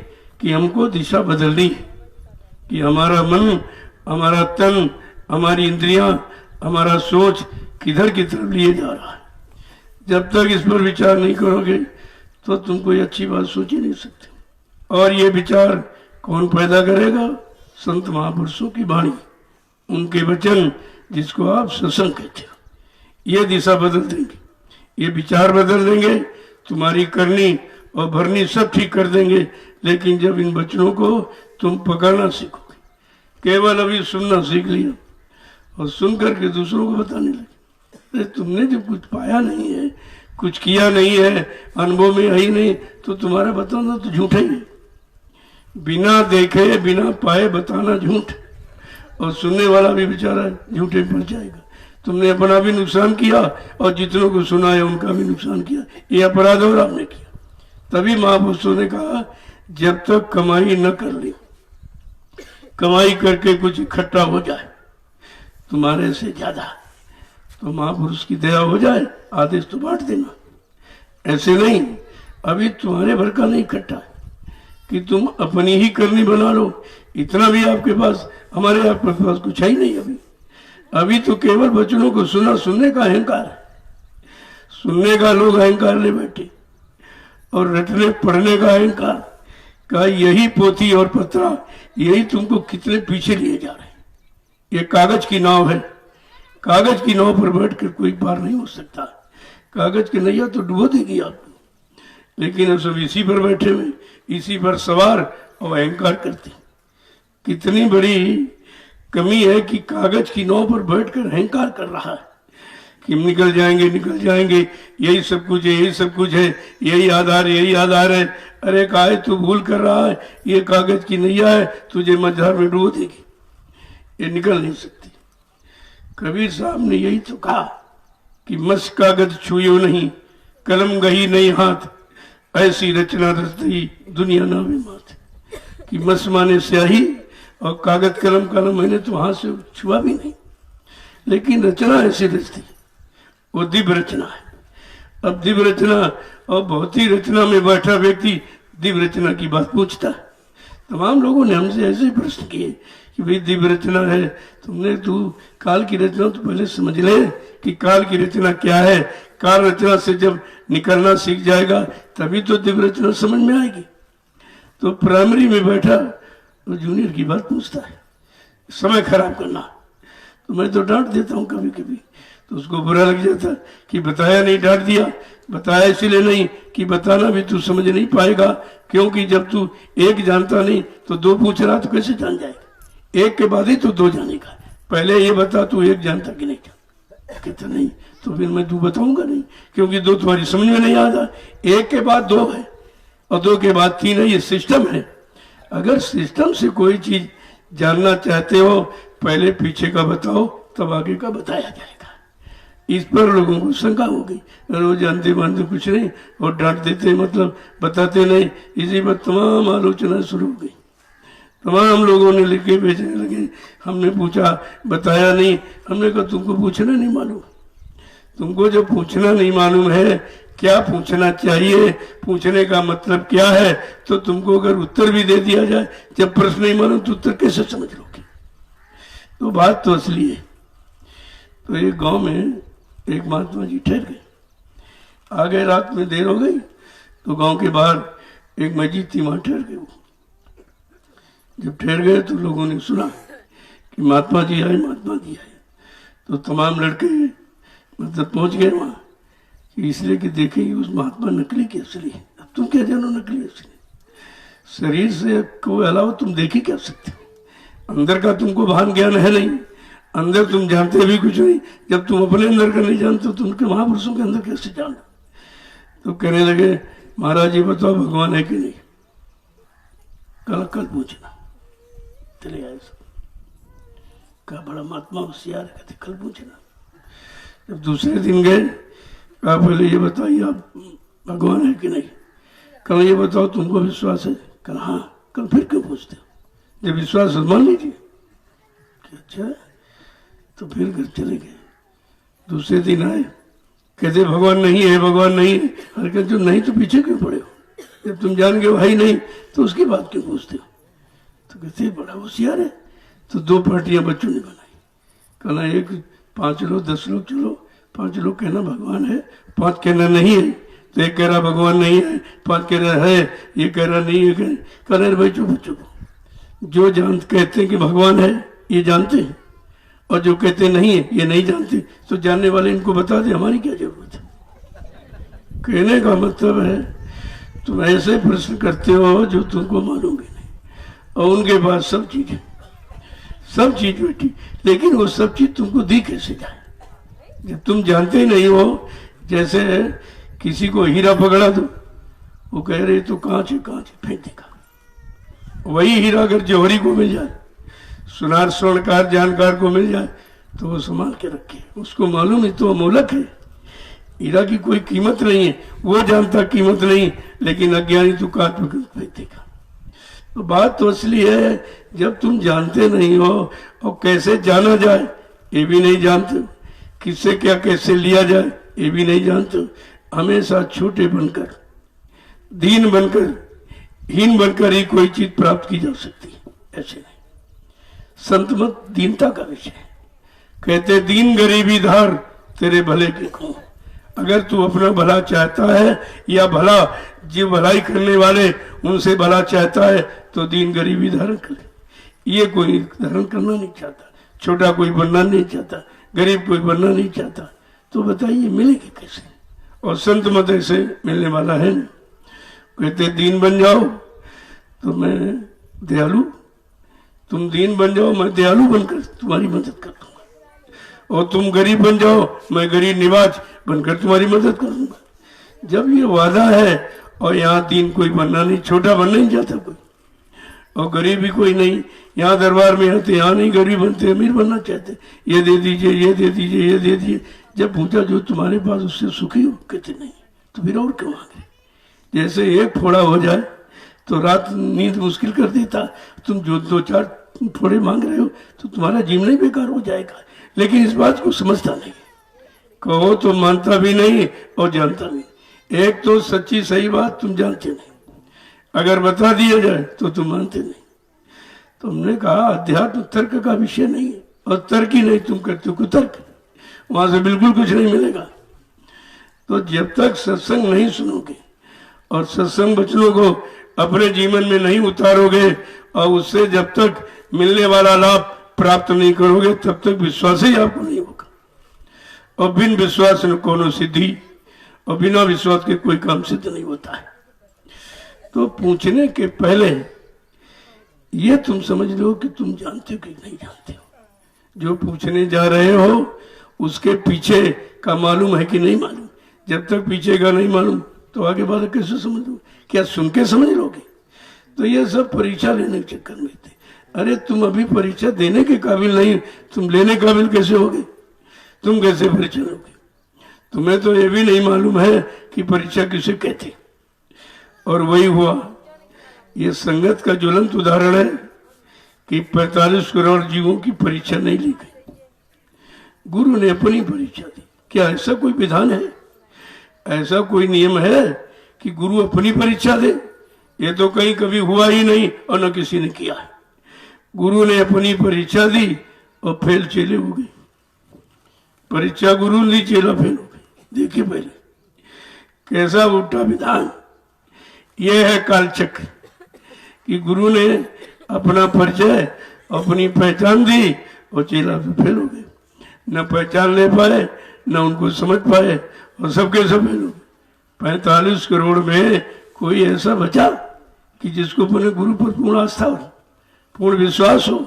कि हमको दिशा बदलनी है, कि हमारा मन, हमारा तन, हमारी इंद्रियां, हमारा सोच किधर की तरफ लिए जा रहा है। जब तक इस पर विचार नहीं करोगे तो तुम कोई अच्छी बात सोच ही नहीं सकते। और ये विचार कौन पैदा करेगा? संत महापुरुषों की वाणी, उनके वचन, जिसको आप सत्संग कहते हो, ये दिशा बदल देंगे, ये विचार बदल देंगे, तुम्हारी करनी और भरनी सब ठीक कर देंगे। लेकिन जब इन वचनों को तुम पकड़ना सीखोगे, केवल अभी सुनना सीख लिया और सुन करके दूसरों को बताने लगे, अरे तुमने जब कुछ पाया नहीं है, कुछ किया नहीं है, अनुभव में ही नहीं, तो तुम्हारा बताना तो झूठा ही है। बिना देखे बिना पाए बताना झूठ, और सुनने वाला भी बेचारा झूठे पड़ जाएगा। तुमने अपना भी नुकसान किया और जितनों को सुना है उनका भी नुकसान किया, ये अपराध और आपने किया। तभी महापुरुषों ने कहा जब तक कमाई न कर ली, कमाई करके कुछ इकट्ठा हो जाए तुम्हारे से ज्यादा, तो महापुरुष की दया हो जाए, आदेश तो बांट देना। ऐसे नहीं, अभी तुम्हारे भर का नहीं इकट्ठा कि तुम अपनी ही करनी बना लो, इतना भी आपके पास, हमारे आपके पास कुछ है ही नहीं। अभी तो केवल वचनों को सुना, सुनने का अहंकार है, सुनने का लोग अहंकार ले बैठे, और रटने पढ़ने का अहंकार का यही पोथी और पत्रा, यही तुमको कितने पीछे लिए जा रहे हैं। ये कागज की नाव है, कागज की नाव पर बैठकर कोई पार नहीं हो सकता। कागज की नैया तो डुबो देगी आपको, लेकिन अब सब इसी पर बैठे हुए, इसी पर सवार और अहंकार करते। कितनी बड़ी कमी है कि कागज की नाव पर बैठकर अहंकार कर रहा है कि निकल जाएंगे, निकल जाएंगे, यही सब कुछ है, यही सब कुछ है, यही आधार, यही आधार है। अरे काहे तू भूल कर रहा है, ये कागज की नैया है, तुझे मझधार में डुबो देगी, ये निकल नहीं सकती। कबीर साहब ने यही तो कहा कि मस कागज छुयो नहीं, कलम गही नहीं हाथ, ऐसी रचना रचती दुनिया ना भी मात। कि मस माने स्याही और कागज कलम का नाम मैंने तो हाथ से छुआ भी नहीं, लेकिन रचना ऐसी रचती, वो दिव्य रचना है। अब दिव्य रचना और भौतिक रचना में बैठा व्यक्ति दिव्य रचना की बात पूछता है। तमाम लोगों ने हमसे ऐसे ही प्रश्न किए कि भाई दिव्य रचना है, तुमने तू काल की रचना तो पहले समझ ले कि काल की रचना क्या है। काल रचना से जब निकलना सीख जाएगा तभी तो दिव्य रचना समझ में आएगी। तो प्राइमरी में बैठा तो जूनियर की बात पूछता है, समय खराब करना। तो मैं तो डांट देता हूँ कभी कभी, तो उसको बुरा लग जाता कि बताया नहीं, डांट दिया। बताया इसलिए नहीं कि बताना भी तू समझ नहीं पाएगा, क्योंकि जब तू एक जानता नहीं तो दो पूछ रहा तो कैसे जान जाएगा। एक के बाद ही तो दो जानेगा। पहले ये बता तू एक जानता कि नहीं जानता। कहता नहीं, तो फिर मैं तू बताऊंगा नहीं, क्योंकि दो तुम्हारी समझ में नहीं आता। एक के बाद दो है और दो के बाद तीन है, ये सिस्टम है। अगर सिस्टम से कोई चीज जानना चाहते हो, पहले पीछे का बताओ, तब आगे का बताया जाएगा। इस पर लोगों को शंका हो गई, अरे वो जानते मानते कुछ नहीं और डांट देते, मतलब बताते नहीं। इसी पर तमाम आलोचना शुरू हो गई। तमाम लोगों ने लिख के भेजने लगे, हमने पूछा, बताया नहीं। हमने कहा तुमको पूछना नहीं मालूम, तुमको जब पूछना नहीं मालूम है क्या पूछना चाहिए, पूछने का मतलब क्या है, तो तुमको अगर उत्तर भी दे दिया जाए, जब प्रश्न नहीं मालूम तो उत्तर कैसे समझ लोगे। तो बात तो असली है। तो एक गांव में एक महात्मा जी ठहर गए, आ गए, रात में देर हो गई, तो गांव के बाहर एक मस्जिद थी, वहां ठहर गए। वो जब ठहर गए तो लोगों ने सुना कि महात्मा जी आए, महात्मा जी आए। तो तमाम लड़के मतलब पहुंच गए वहां, इसलिए कि देखेंगे उस महात्मा नकली की असली है। अब तुम क्या जानो नकली असली, शरीर से को अलावा तुम देख ही क्या सकते हो। अंदर का तुमको भान ज्ञान है नहीं, अंदर तुम जानते भी कुछ नहीं। जब तुम अपने अंदर का नहीं जानते तो उनके महापुरुषों के अंदर कैसे जानो। तो कहने लगे, महाराज जी बताओ भगवान है कि नहीं। कल पूछना। चले आए सब, कहा बड़ा महात्मा होशियार है, कहते कल पूछना। जब दूसरे दिन गए, कहा पहले ये बताइए आप भगवान है कि नहीं। कल ये बताओ तुमको विश्वास है। कल हाँ। कल फिर क्यों पूछते हो, जब विश्वास है मान लीजिए। अच्छा, तो फिर घर चले गए। दूसरे दिन आए, कहते भगवान नहीं है, भगवान नहीं है। अरे कहते जो नहीं तो पीछे क्यों पड़े हो, जब तुम जान गए भाई नहीं तो उसकी बात क्यों पूछते हो। तो कहते बड़ा होशियार है। तो दो पार्टियां बच्चों ने बनाई, कहना एक 5 लोग 10 लोग, चलो 5 लोग कहना भगवान है, 5 कहना नहीं है। तो एक कह रहा भगवान नहीं है, 5 कह रहा है, ये कह रहा नहीं है। कह रहे भाई चुप चुप, जो कहते हैं कि भगवान है ये जानते हैं, और जो कहते नहीं है ये नहीं जानते। तो जानने वाले इनको बता दे, हमारी क्या जरूरत है। कहने का मतलब है तुम ऐसे प्रश्न करते हो जो तुमको मालूम भी नहीं, और उनके पास सब चीजें, सब चीज बैठी, लेकिन वो सब चीज तुमको दी कैसे जाए जब तुम जानते ही नहीं हो। जैसे किसी को हीरा पकड़ा दो, वो कह रहे तो कांच है, कांच है, फेंक देगा। वही हीरा अगर जौहरी को मिल जाए, सुनार स्वर्णकार जानकार को मिल जाए, तो वो संभाल के रखे, उसको मालूम है तो अमोलक है, हीरा की कोई कीमत नहीं है। वो जानता कीमत नहीं, लेकिन अज्ञानी तो कांच पकड़ फेंक देगा। तो बात तो असली है, जब तुम जानते नहीं हो और कैसे जाना जाए ये भी नहीं जानते, किससे क्या कैसे लिया जाए ये भी नहीं जानते, हमेशा छोटे बनकर, दीन बनकर, हीन बनकर ही कोई चीज प्राप्त की जा सकती है, ऐसे नहीं। संत मत दीनता का विषय, कहते दीन गरीबी धार तेरे भले की खो। अगर तू अपना भला चाहता है या भला जो भलाई करने वाले उनसे भला चाहता है तो दीन गरीबी धारण करे। ये कोई धारण करना नहीं चाहता, छोटा कोई बनना नहीं चाहता, गरीब कोई बनना नहीं चाहता, तो बताइए मिलेगी कैसे? और संत मत ऐसे मिलने वाला है नहीं। कहते दीन बन जाओ तो मैं दयालु, तुम दीन बन जाओ मैं दयालु बनकर तुम्हारी मदद कर दूंगा, और तुम गरीब बन जाओ मैं गरीब निवाज बनकर तुम्हारी मदद कर दूंगा। जब ये वादा है और यहाँ दीन कोई बनना नहीं, छोटा बनना नहीं चाहता कोई, और गरीब भी कोई नहीं, यहाँ दरबार में आते यहाँ नहीं गरीब बनते, अमीर बनना चाहते, ये दे दीजिए ये दे दीजिए ये दे दीजिए। जब पूछा जो तुम्हारे पास उससे सुखी हो, कहते नहीं, तो फिर और क्यों मांगे? जैसे एक फोड़ा हो जाए तो रात नींद मुश्किल कर देता, तुम जो 2-4 फोड़े मांग रहे हो तो तुम्हारा जीवन ही बेकार हो जाएगा। लेकिन इस बात को समझता नहीं, कहो तो मानता भी नहीं और जानता नहीं। एक तो सच्ची सही बात तुम जानते नहीं, अगर बता दिया जाए तो तुम मानते नहीं। तुमने कहा अध्यात्म तर्क का विषय नहीं है, और तर्क ही नहीं तुम करते हो कुतर्क, वहां से बिल्कुल कुछ नहीं मिलेगा। तो जब तक सत्संग नहीं सुनोगे और सत्संग वचनों को अपने जीवन में नहीं उतारोगे और उससे जब तक मिलने वाला लाभ प्राप्त नहीं करोगे तब तक विश्वास ही आपको नहीं होगा। और बिन विश्वास न कोनो सिद्धि, और बिना विश्वास के कोई काम सिद्ध नहीं होता है। तो पूछने के पहले ये तुम समझ लो कि तुम जानते हो कि नहीं जानते हो। जो पूछने जा रहे हो उसके पीछे का मालूम है कि नहीं मालूम। जब तक पीछे का नहीं मालूम तो आगे बात कैसे समझ लो? क्या सुन के समझ लोगे? तो ये सब परीक्षा लेने के चक्कर में थे। अरे तुम अभी परीक्षा देने के काबिल नहीं, तुम लेने काबिल कैसे होगे? तुम कैसे परीक्षा लोगे? तुम्हें तो ये भी नहीं मालूम है कि परीक्षा किसे कहते। और वही हुआ, ये संगत का ज्वलंत उदाहरण है कि 45 करोड़ जीवों की परीक्षा नहीं ली गई, गुरु ने अपनी परीक्षा दी। क्या ऐसा कोई विधान है, ऐसा कोई नियम है कि गुरु अपनी परीक्षा दे? ये तो कहीं कभी हुआ ही नहीं और न किसी ने किया है। गुरु ने अपनी परीक्षा दी और फेल चेले हो गए। परीक्षा गुरु ने दी, चेला फेल हो गए। देखिए पहले कैसा उल्टा विधान। यह है कालचक्र कि गुरु ने अपना परिचय, अपनी पहचान दी और चेला फेल हो गए। न पहचान ले पाए, न उनको समझ पाए, और सबके सब फेल हो गए। 45 करोड़ में कोई ऐसा बचा कि जिसको अपने गुरु पर पूर्ण आस्था हो, पूर्ण विश्वास हो,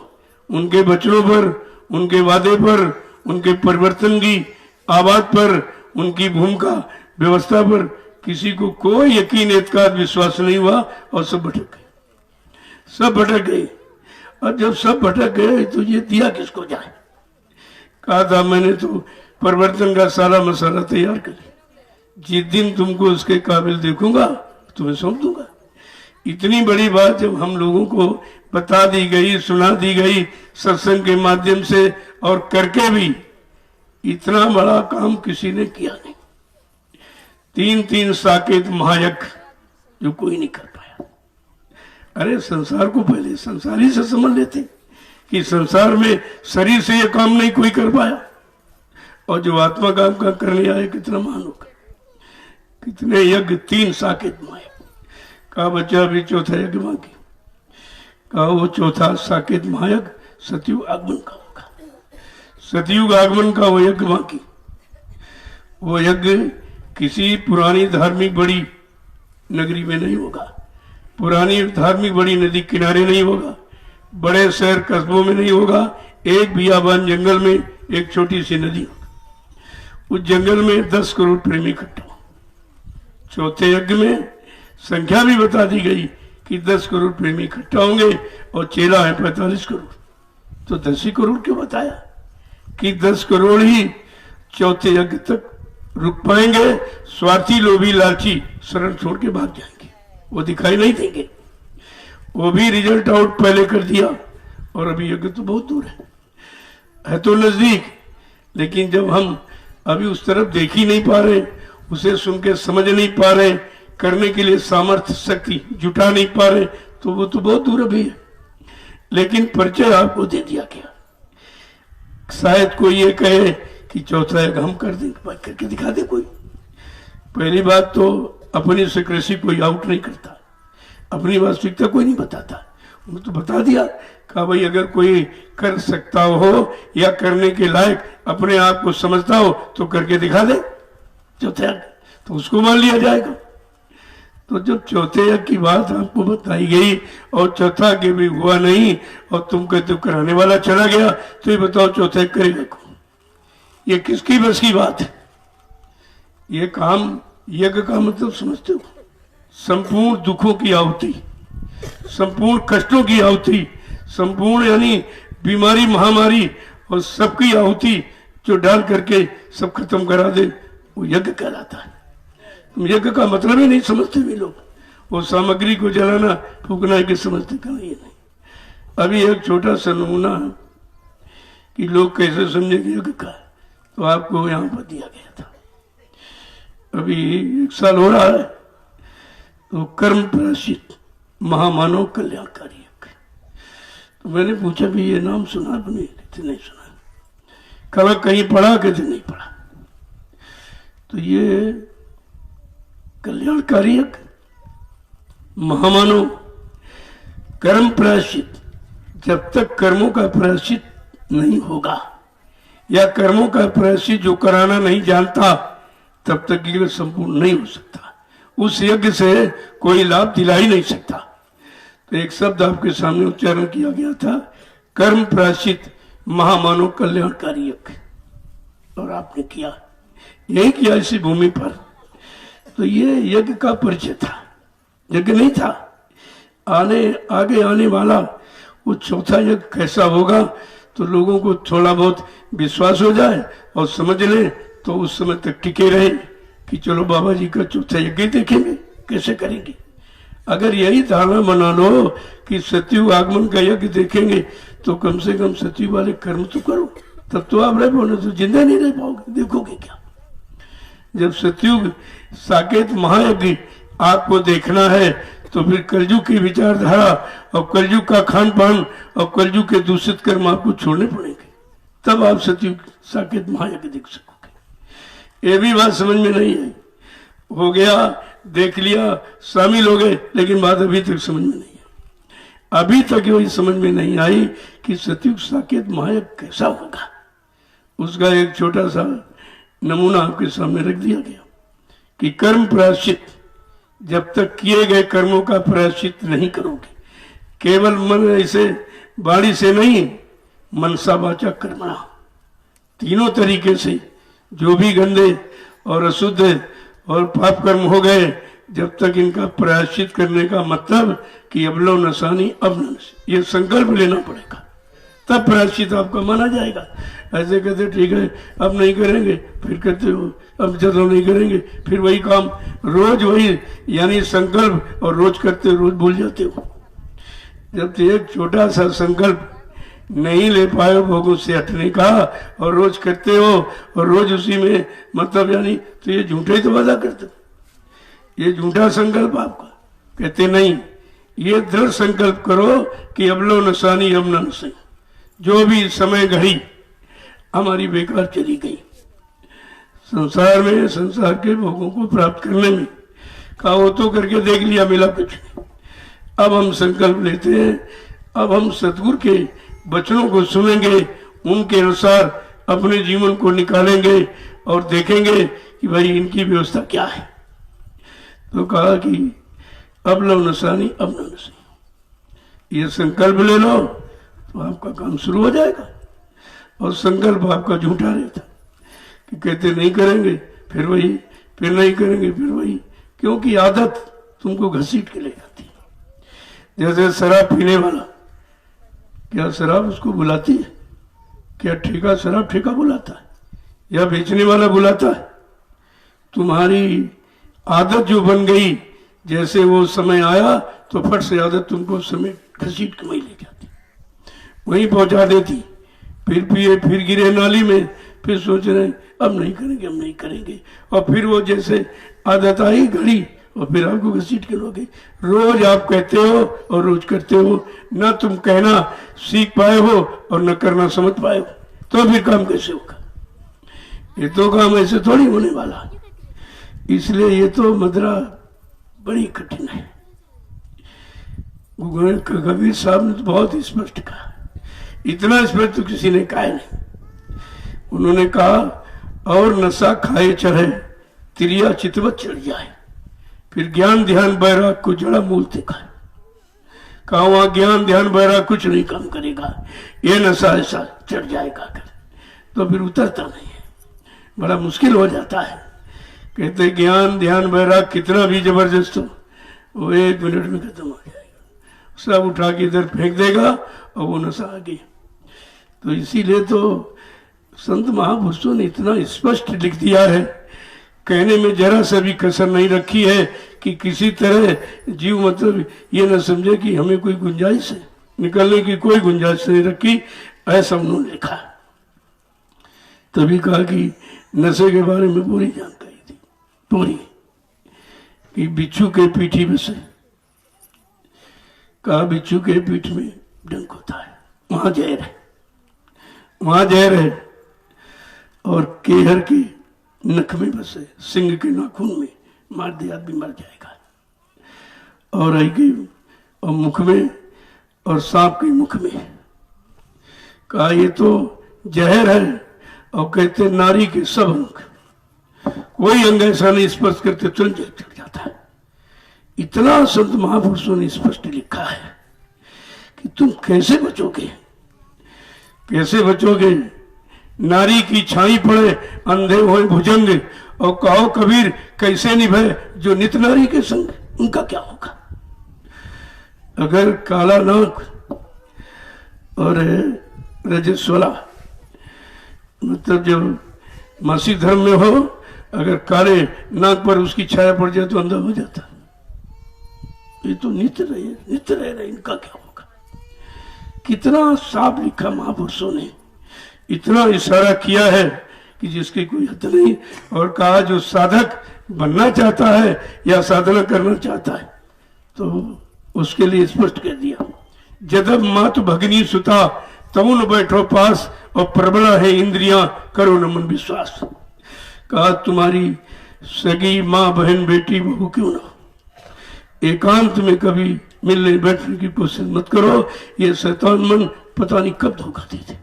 उनके वचनों पर, उनके वादे पर, उनके परिवर्तन की आवाज पर, उनकी भूमिका व्यवस्था पर किसी को कोई यकीन एतकाद विश्वास नहीं हुआ और सब भटक गए, सब भटक गए। और जब सब भटक गए तो ये दिया किसको जाए? कहा था मैंने तो परिवर्तन का सारा मसाला तैयार कर लिया, जिस दिन तुमको उसके काबिल देखूंगा तुम्हें सौंप दूंगा। इतनी बड़ी बात जब हम लोगों को बता दी गई, सुना दी गई सत्संग के माध्यम से, और करके भी इतना बड़ा काम किसी ने किया नहीं। 3-3 साकेत महायज्ञ जो कोई नहीं कर पाया। अरे संसार को पहले संसारी से समझ लेते कि संसार में शरीर से ये काम नहीं कोई कर पाया, और जो आत्मा काम का करने आए कितना महान होगा। कितने यज्ञ, 3 साकेत महायज्ञ। कहा बच्चा अभी चौथा यज्ञ बाकी। कहा वो चौथा साकेत महायज्ञ सतयुग आगमन का होगा। सतयुग आगमन का वो यज्ञ बाकी। वो यज्ञ किसी पुरानी धार्मिक बड़ी नगरी में नहीं होगा, पुरानी धार्मिक बड़ी नदी किनारे नहीं होगा, बड़े शहर कस्बों में नहीं होगा। एक बियाबान जंगल में एक छोटी सी नदी होगी। उस जंगल में 10 करोड़ प्रेमी इकट्ठा हो। चौथे यज्ञ में संख्या भी बता दी गई कि 10 करोड़ प्रेमी इकट्ठा होंगे, और चेला है 45 करोड़। तो 10 ही करोड़ क्यों बताया कि 10 करोड़ ही चौथे यज्ञ तक रुक पाएंगे? स्वार्थी लोभी लालची शरण छोड़ के भाग जाएंगे, वो दिखाई नहीं देंगे। वो भी रिजल्ट आउट पहले कर दिया, और अभी यज्ञ तो बहुत दूर है तो नजदीक, लेकिन जब हम अभी उस तरफ देख ही नहीं पा रहे, उसे सुन के समझ नहीं पा रहे, करने के लिए सामर्थ्य शक्ति जुटा नहीं पा रहे, तो वो तो बहुत दूर अभी है। लेकिन परिचय आपको दे दिया गया। शायद कोई ये कहे कि चौथा यज्ञ हम कर देंगे, करके दिखा दे कोई। पहली बात तो अपनी सिक्रेसी कोई आउट नहीं करता, अपनी वास्तविकता कोई नहीं बताता। उन्होंने तो बता दिया, कहा भाई अगर कोई कर सकता हो या करने के लायक अपने आप को समझता हो तो करके दिखा दे चौथे यज्ञ, तो उसको मान लिया जाएगा। तो जब चौथे यज्ञ की बात आपको बताई गई और चौथा यज्ञ भी हुआ नहीं और तुम कहते हो कराने वाला चला गया, तो ये बताओ चौथा यज्ञ करेगा कौन? ये किसकी बस की बात है? ये काम, यज्ञ का मतलब समझते हो? संपूर्ण दुखों की आहुति, संपूर्ण कष्टों की आहुति, संपूर्ण यानी बीमारी महामारी और सबकी आहुति जो डाल करके सब खत्म करा दे, वो यज्ञ कहलाता है। तुम यज्ञ का मतलब ही नहीं समझते भी लोग, वो सामग्री को जलाना फूकना के समझते कहा ये नहीं। अभी एक छोटा सा नमूना कि लोग कैसे समझेंगे यज्ञ का, तो आपको यहाँ पर दिया गया था। अभी 1 साल हो रहा है, तो कर्म प्रायश्चित महामानव कल्याणकारी यज्ञ। तो मैंने पूछा भी ये नाम सुना आपने? कहते नहीं सुना। कल कहीं पढ़ा? कहते नहीं पढ़ा। तो ये कल्याणकारी यज्ञ महामानव कर्म प्रायश्चित, जब तक कर्मों का प्रायश्चित नहीं होगा या कर्मों का प्रायश्चित जो कराना नहीं जानता, तब तक यज्ञ संपूर्ण नहीं हो सकता। उस यज्ञ से कोई लाभ दिला ही नहीं सकता। तो एक शब्द आपके सामने उच्चारण किया गया था, कर्म प्रायश्चित महामानव कल्याणकारी यज्ञ, और आपने किया, यही किया इसी भूमि पर। तो ये यज्ञ का परिचय था, यज्ञ नहीं था। आगे आने वाला वो चौथा यज्ञ कैसा होगा, तो लोगों को थोड़ा बहुत विश्वास हो जाए और समझ ले, तो उस समय तक टिके रहे कि चलो बाबा जी का चौथा यज्ञ देखेंगे कैसे करेंगे। अगर यही धारणा बना लो कि सतयुग आगमन का यज्ञ देखेंगे, तो कम से कम सतयुग वाले कर्म तो करो, तब तो आप रह पाओगे, तो जिंदा नहीं रह पाओगे। देखोगे क्या? जब सतयुग साकेत महायज्ञ आपको देखना है, तो फिर कलयुग की विचारधारा और कलयुग का खान पान और कलयुग के दूषित कर्म आपको छोड़ने पड़ेंगे, तब आप सतयुग साकेत महायज्ञ देख सकोगे। ये भी बात समझ में नहीं आई। हो गया, देख लिया, शामिल हो गए, लेकिन बात अभी तक समझ में नहीं आई। अभी तक वही समझ में नहीं आई कि सतयुग साकेत महायज्ञ कैसा होगा। उसका एक छोटा सा नमूना आपके सामने रख दिया गया कि कर्म प्रायश्चित, जब तक किए गए कर्मों का प्रायश्चित नहीं करोगे, केवल मन ऐसे वाणी से नहीं, मनसा वाचा कर्मणा, तीनों तरीके से जो भी गंदे और अशुद्ध और पाप कर्म हो गए, जब तक इनका प्रायश्चित करने का मतलब कि अबलो नसानी अब न, ये संकल्प लेना पड़ेगा, तब प्रायश्चित आपका माना जाएगा। ऐसे कहते ठीक है अब नहीं करेंगे, फिर कहते हो अब चलो नहीं करेंगे, फिर वही काम रोज वही, यानी संकल्प, और रोज करते हो रोज भूल जाते हो। जब तो एक छोटा सा संकल्प नहीं ले पाए भोगों से हटने का और रोज करते हो और रोज उसी में मतलब यानी, तो ये झूठे तो वादा करते हो, ये झूठा संकल्प आपका। कहते नहीं, ये दृढ़ संकल्प करो कि अबलो नसानी अब न नसाई, जो भी समय घड़ी हमारी बेकार चली गई संसार में, संसार के भोगों को प्राप्त करने में, कहा वो तो करके देख लिया, मिला कुछ नहीं। अब हम संकल्प लेते हैं, अब हम सतगुरु के वचनों को सुनेंगे, उनके अनुसार अपने जीवन को निकालेंगे और देखेंगे कि भाई इनकी व्यवस्था क्या है। तो कहा कि अब लो नसानी अब न नसानी, ये संकल्प ले लो तो आपका काम शुरू हो जाएगा। और संकल्प आपका झूठा रहता कि कहते नहीं करेंगे, फिर वही, फिर नहीं करेंगे, फिर वही, क्योंकि आदत तुमको घसीट के ले जाती है। जैसे शराब पीने वाला, क्या शराब उसको बुलाती है? क्या ठेका शराब ठेका बुलाता है या बेचने वाला बुलाता है? तुम्हारी आदत जो बन गई जैसे वो समय आया तो फट से आदत तुमको समय घसीट के वहीं ले जाती, वहीं पहुंचा देती। फिर पिए, फिर गिरे नाली में, फिर सोच रहे अब नहीं करेंगे, अब नहीं करेंगे, और फिर वो जैसे आदत आई घड़ी, और फिर आपको घसीट के लोगे। रोज आप कहते हो और रोज करते हो, ना तुम कहना सीख पाए हो और न करना समझ पाए हो, तो फिर काम कैसे होगा? ये तो काम ऐसे थोड़ी होने वाला। इसलिए ये तो मदरा बड़ी कठिन है। कबीर साहब ने तो बहुत स्पष्ट कहा, इतना स्पष्ट तो किसी ने कहा नहीं। उन्होंने कहा और नशा खाए चढ़े तिरिया चितवत चढ़ जाए, फिर ज्ञान ध्यान बैराग को जड़ा मूल देखा। कहा वहां ज्ञान ध्यान बैराग कुछ नहीं काम करेगा, ये नशा ऐसा चढ़ जाएगा कर, तो फिर उतरता नहीं है, बड़ा मुश्किल हो जाता है। कहते ज्ञान ध्यान बैराग कितना भी जबरदस्त हो, वो 1 मिनट में खत्म हो जाएगा, सब उठा के इधर फेंक देगा और वो नशा आ गई। तो इसीलिए तो संत महापुरुषों ने इतना स्पष्ट लिख दिया है, कहने में जरा सा भी कसर नहीं रखी है कि किसी तरह जीव मतलब ये न समझे कि हमें कोई गुंजाइश है, निकलने की कोई गुंजाइश नहीं रखी, ऐसा उन्होंने लिखा। तभी कहा कि नशे के बारे में पूरी जानकारी थी, पूरी, कि बिच्छू के पीठी में से, कहा बिच्छू के पीठ में डंक होता है, वहां जहर है, वहां जहर है, और केहर के नख में बसे, सिंह के नाखून में मार दे आदमी मर जाएगा, और आई गई और मुख में, और सांप के मुख में। कहा ये तो जहर है, और कहते नारी के सब अंग, कोई अंग ऐसा नहीं स्पर्श करते तुरंत जहर चढ़ जाता है। इतना संत महापुरुषों ने स्पष्ट लिखा है कि तुम कैसे बचोगे, कैसे बचोगे? नारी की छाई पड़े अंधे होए भुजंग, और कहो कबीर कैसे निभे जो नित नारी के संग, उनका क्या होगा? अगर काला नाक और रजस्वला, मतलब जब मासिक धर्म में हो, अगर काले नाक पर उसकी छाया पड़ जाए तो अंधा हो जाता। ये तो नित्य रहे, इनका क्या होगा? कितना साफ लिखा महापुरुषों ने, इतना इशारा किया है कि जिसकी कोई हद नहीं। और कहा जो साधक बनना चाहता है या साधना करना चाहता है तो उसके लिए स्पष्ट कर दिया, जदब मात भगनी सुता तमुन बैठो पास, और प्रबला है इंद्रियां करो न मन विश्वास। कहा तुम्हारी सगी माँ बहन बेटी बहू क्यों ना, एकांत में कभी मिलने बैठने की कोशिश मत करो, ये शैतान मन पता नहीं कब धोखा देते,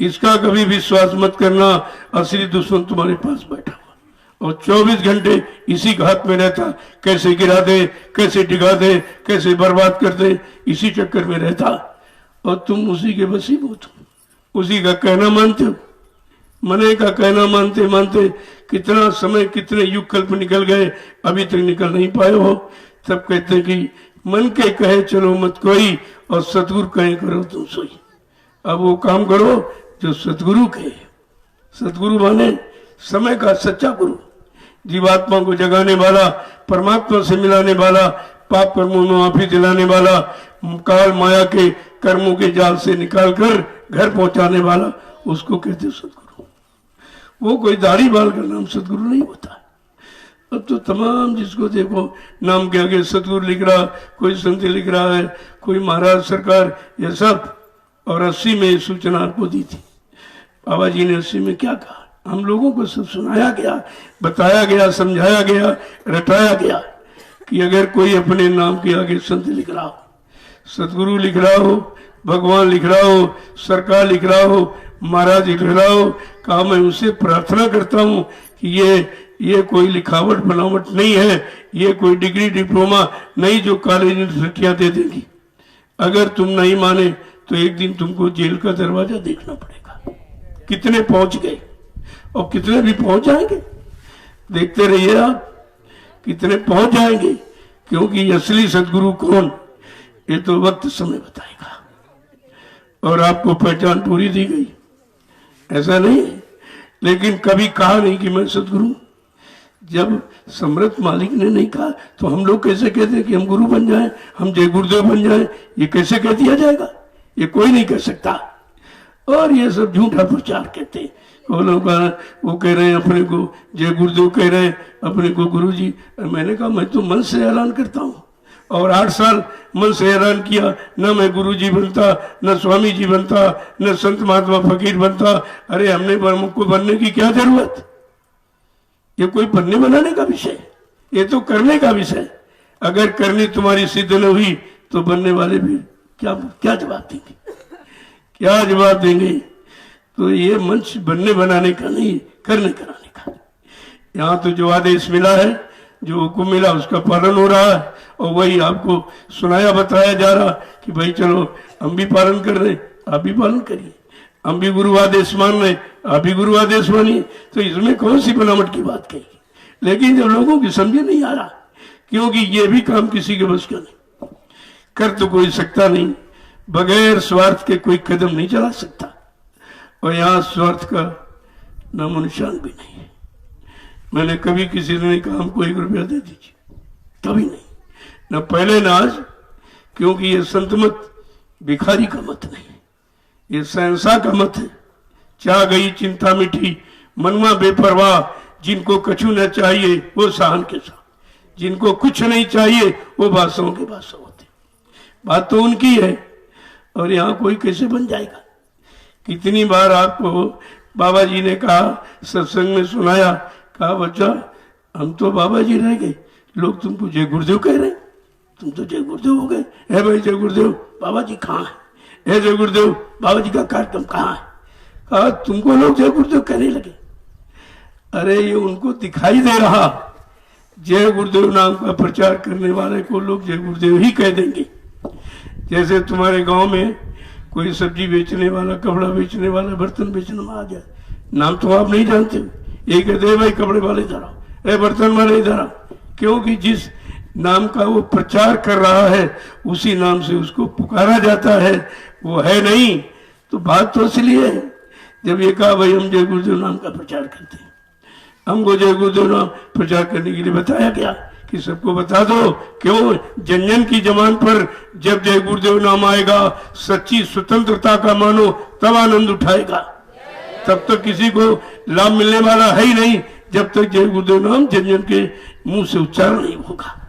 इसका कभी विश्वास मत करना, असली दुश्मन तुम्हारे पास बैठा हुआ और 24 घंटे इसी घात में रहता, कैसे गिरा दे, कैसे डिगा दे, कैसे बर्बाद कर दे, इसी चक्कर में रहता, और तुम उसी के वसीभूत हो, उसी का कहना मानते हो। मने का कहना मानते मानते कितना समय, कितने युग कल्प निकल गए, अभी तक निकल नहीं पाए हो। तब कहते कि मन के कहे चलो मत कोई, और सतगुरु कहे करो तुम सोई। अब वो काम करो जो सतगुरु कहे। सतगुरु माने समय का सच्चा गुरु, जीवात्मा को जगाने वाला, परमात्मा से मिलाने वाला, पाप कर्मों में माफी दिलाने वाला, काल माया के कर्मों के जाल से निकालकर घर पहुंचाने वाला, उसको कहते सतगुरु। वो कोई दाढ़ी बाल का नाम सतगुरु नहीं होता। अब तो तमाम जिसको देखो नाम के आगे सतगुरु लिख रहा, कोई संत लिख रहा है, कोई महाराज सरकार, ये सब। और 80 में सूचना आपको दी थी, बाबा जी ने 80 में क्या कहा, हम लोगों को सब सुनाया गया, बताया गया, समझाया गया, रटाया गया कि अगर कोई अपने नाम के आगे संत लिख रहा हो, सतगुरु लिख रहा हो, भगवान लिख रहा हो, सरकार लिख रहा हो, महाराज लिख रहा हो, कहा मैं उनसे प्रार्थना करता हूं कि ये कोई लिखावट बनावट नहीं है, ये कोई डिग्री डिप्लोमा नहीं जो कॉलेज यूनिवर्सिटियां दे देगी। अगर तुम नहीं माने तो एक दिन तुमको जेल का दरवाजा देखना पड़ेगा। कितने पहुंच गए और कितने भी पहुंच जाएंगे, देखते रहिए आप, कितने पहुंच जाएंगे, क्योंकि असली सदगुरु कौन, ये तो वक्त समय बताएगा। और आपको पहचान पूरी दी गई, ऐसा नहीं है, लेकिन कभी कहा नहीं कि मैं सदगुरु। जब सम्राट मालिक ने नहीं कहा तो हम लोग कैसे कहते हैं कि हम गुरु बन जाएं, हम जय गुरुदेव बन जाएं? ये कैसे कह दिया जाएगा? ये कोई नहीं कर सकता। और ये सब झूठा प्रचार कहते हैं। वो कह रहे हैं अपने को जय गुरुदेव कह रहे हैं अपने को गुरु जी। मैंने कहा मैं तो मन से ऐलान करता हूँ और 8 साल मन से ऐलान किया, न मैं गुरु जी बनता, न स्वामी जी बनता, न संत महात्मा फकीर बनता। अरे हमने को बनने की क्या जरूरत? ये कोई बनने बनाने का विषय, ये तो करने का विषय। अगर करनी तुम्हारी सिद्ध न हुई तो बनने वाले भी क्या जवाब देंगे? क्या जवाब देंगे? तो ये मंच बनने बनाने का नहीं, करने कराने का। यहाँ तो जो आदेश मिला है, जो हुक्म मिला, उसका पालन हो रहा है और वही आपको सुनाया बताया जा रहा कि भाई चलो हम भी पालन कर रहे, आप भी पालन करिए। हम भी गुरु आदेश मान रहे, आप भी गुरु आदेश मानिए। तो इसमें कौन सी बनावट की बात कही? लेकिन जब लोगों की समझ नहीं आ रहा, क्योंकि ये भी काम किसी के बस का नहीं, कर तो कोई सकता नहीं, बगैर स्वार्थ के कोई कदम नहीं चला सकता। और यहाँ स्वार्थ का नामो निशान भी नहीं है। मैंने कभी किसी ने नहीं कहा हमको 1 रुपया दे दीजिए, कभी नहीं, न पहले न आज। क्योंकि ये संत मत भिखारी का मत नहीं, ये सहनसा का मत है। चाह गई चिंता मिठी मनवा बेपरवाह, जिनको कछु न चाहिए वो सहन के साथ, जिनको कुछ नहीं चाहिए वो बादशाहों के बादशाह होते। बात तो उनकी है। और यहाँ कोई कैसे बन जाएगा? कितनी बार आपको बाबा जी ने कहा, सत्संग में सुनाया, कहा बच्चा हम तो बाबा जी रह गए, लोग तुमको जय गुरुदेव कह रहे हैं, तुम तो जय गुरुदेव हो गए। है भाई जय गुरुदेव, बाबा जी कहाँ है? जय गुरुदेव, बाबा जी का कार्यक्रम कहाँ है? कहा तुमको लोग जय गुरुदेव कहने लगे। अरे ये उनको दिखाई दे रहा, जय गुरुदेव नाम का प्रचार करने वाले को लोग जय गुरुदेव ही कह देंगे। जैसे तुम्हारे गांव में कोई सब्जी बेचने वाला, कपड़ा बेचने वाला, बर्तन बेचने वाला आ जाए, नाम तो आप नहीं जानते, ये कहते हैं भाई कपड़े वाले इधर आओ, ए बर्तन वाले इधर आओ। क्योंकि जिस नाम का वो प्रचार कर रहा है उसी नाम से उसको पुकारा जाता है, वो है नहीं। तो बात तो इसलिए है, जब ये कहा भाई हम जय गुरुदेव नाम का प्रचार करते हैं, हमको जय गुरुदेव नाम प्रचार करने के लिए बताया गया कि सबको बता दो। क्यों? जन जन की जबान पर जब जय गुरुदेव नाम आएगा, सच्ची स्वतंत्रता का मानो तब आनंद उठाएगा। तब तक किसी को लाभ मिलने वाला है ही नहीं जब तक जय गुरुदेव नाम जन जन के मुंह से उच्चारण नहीं होगा।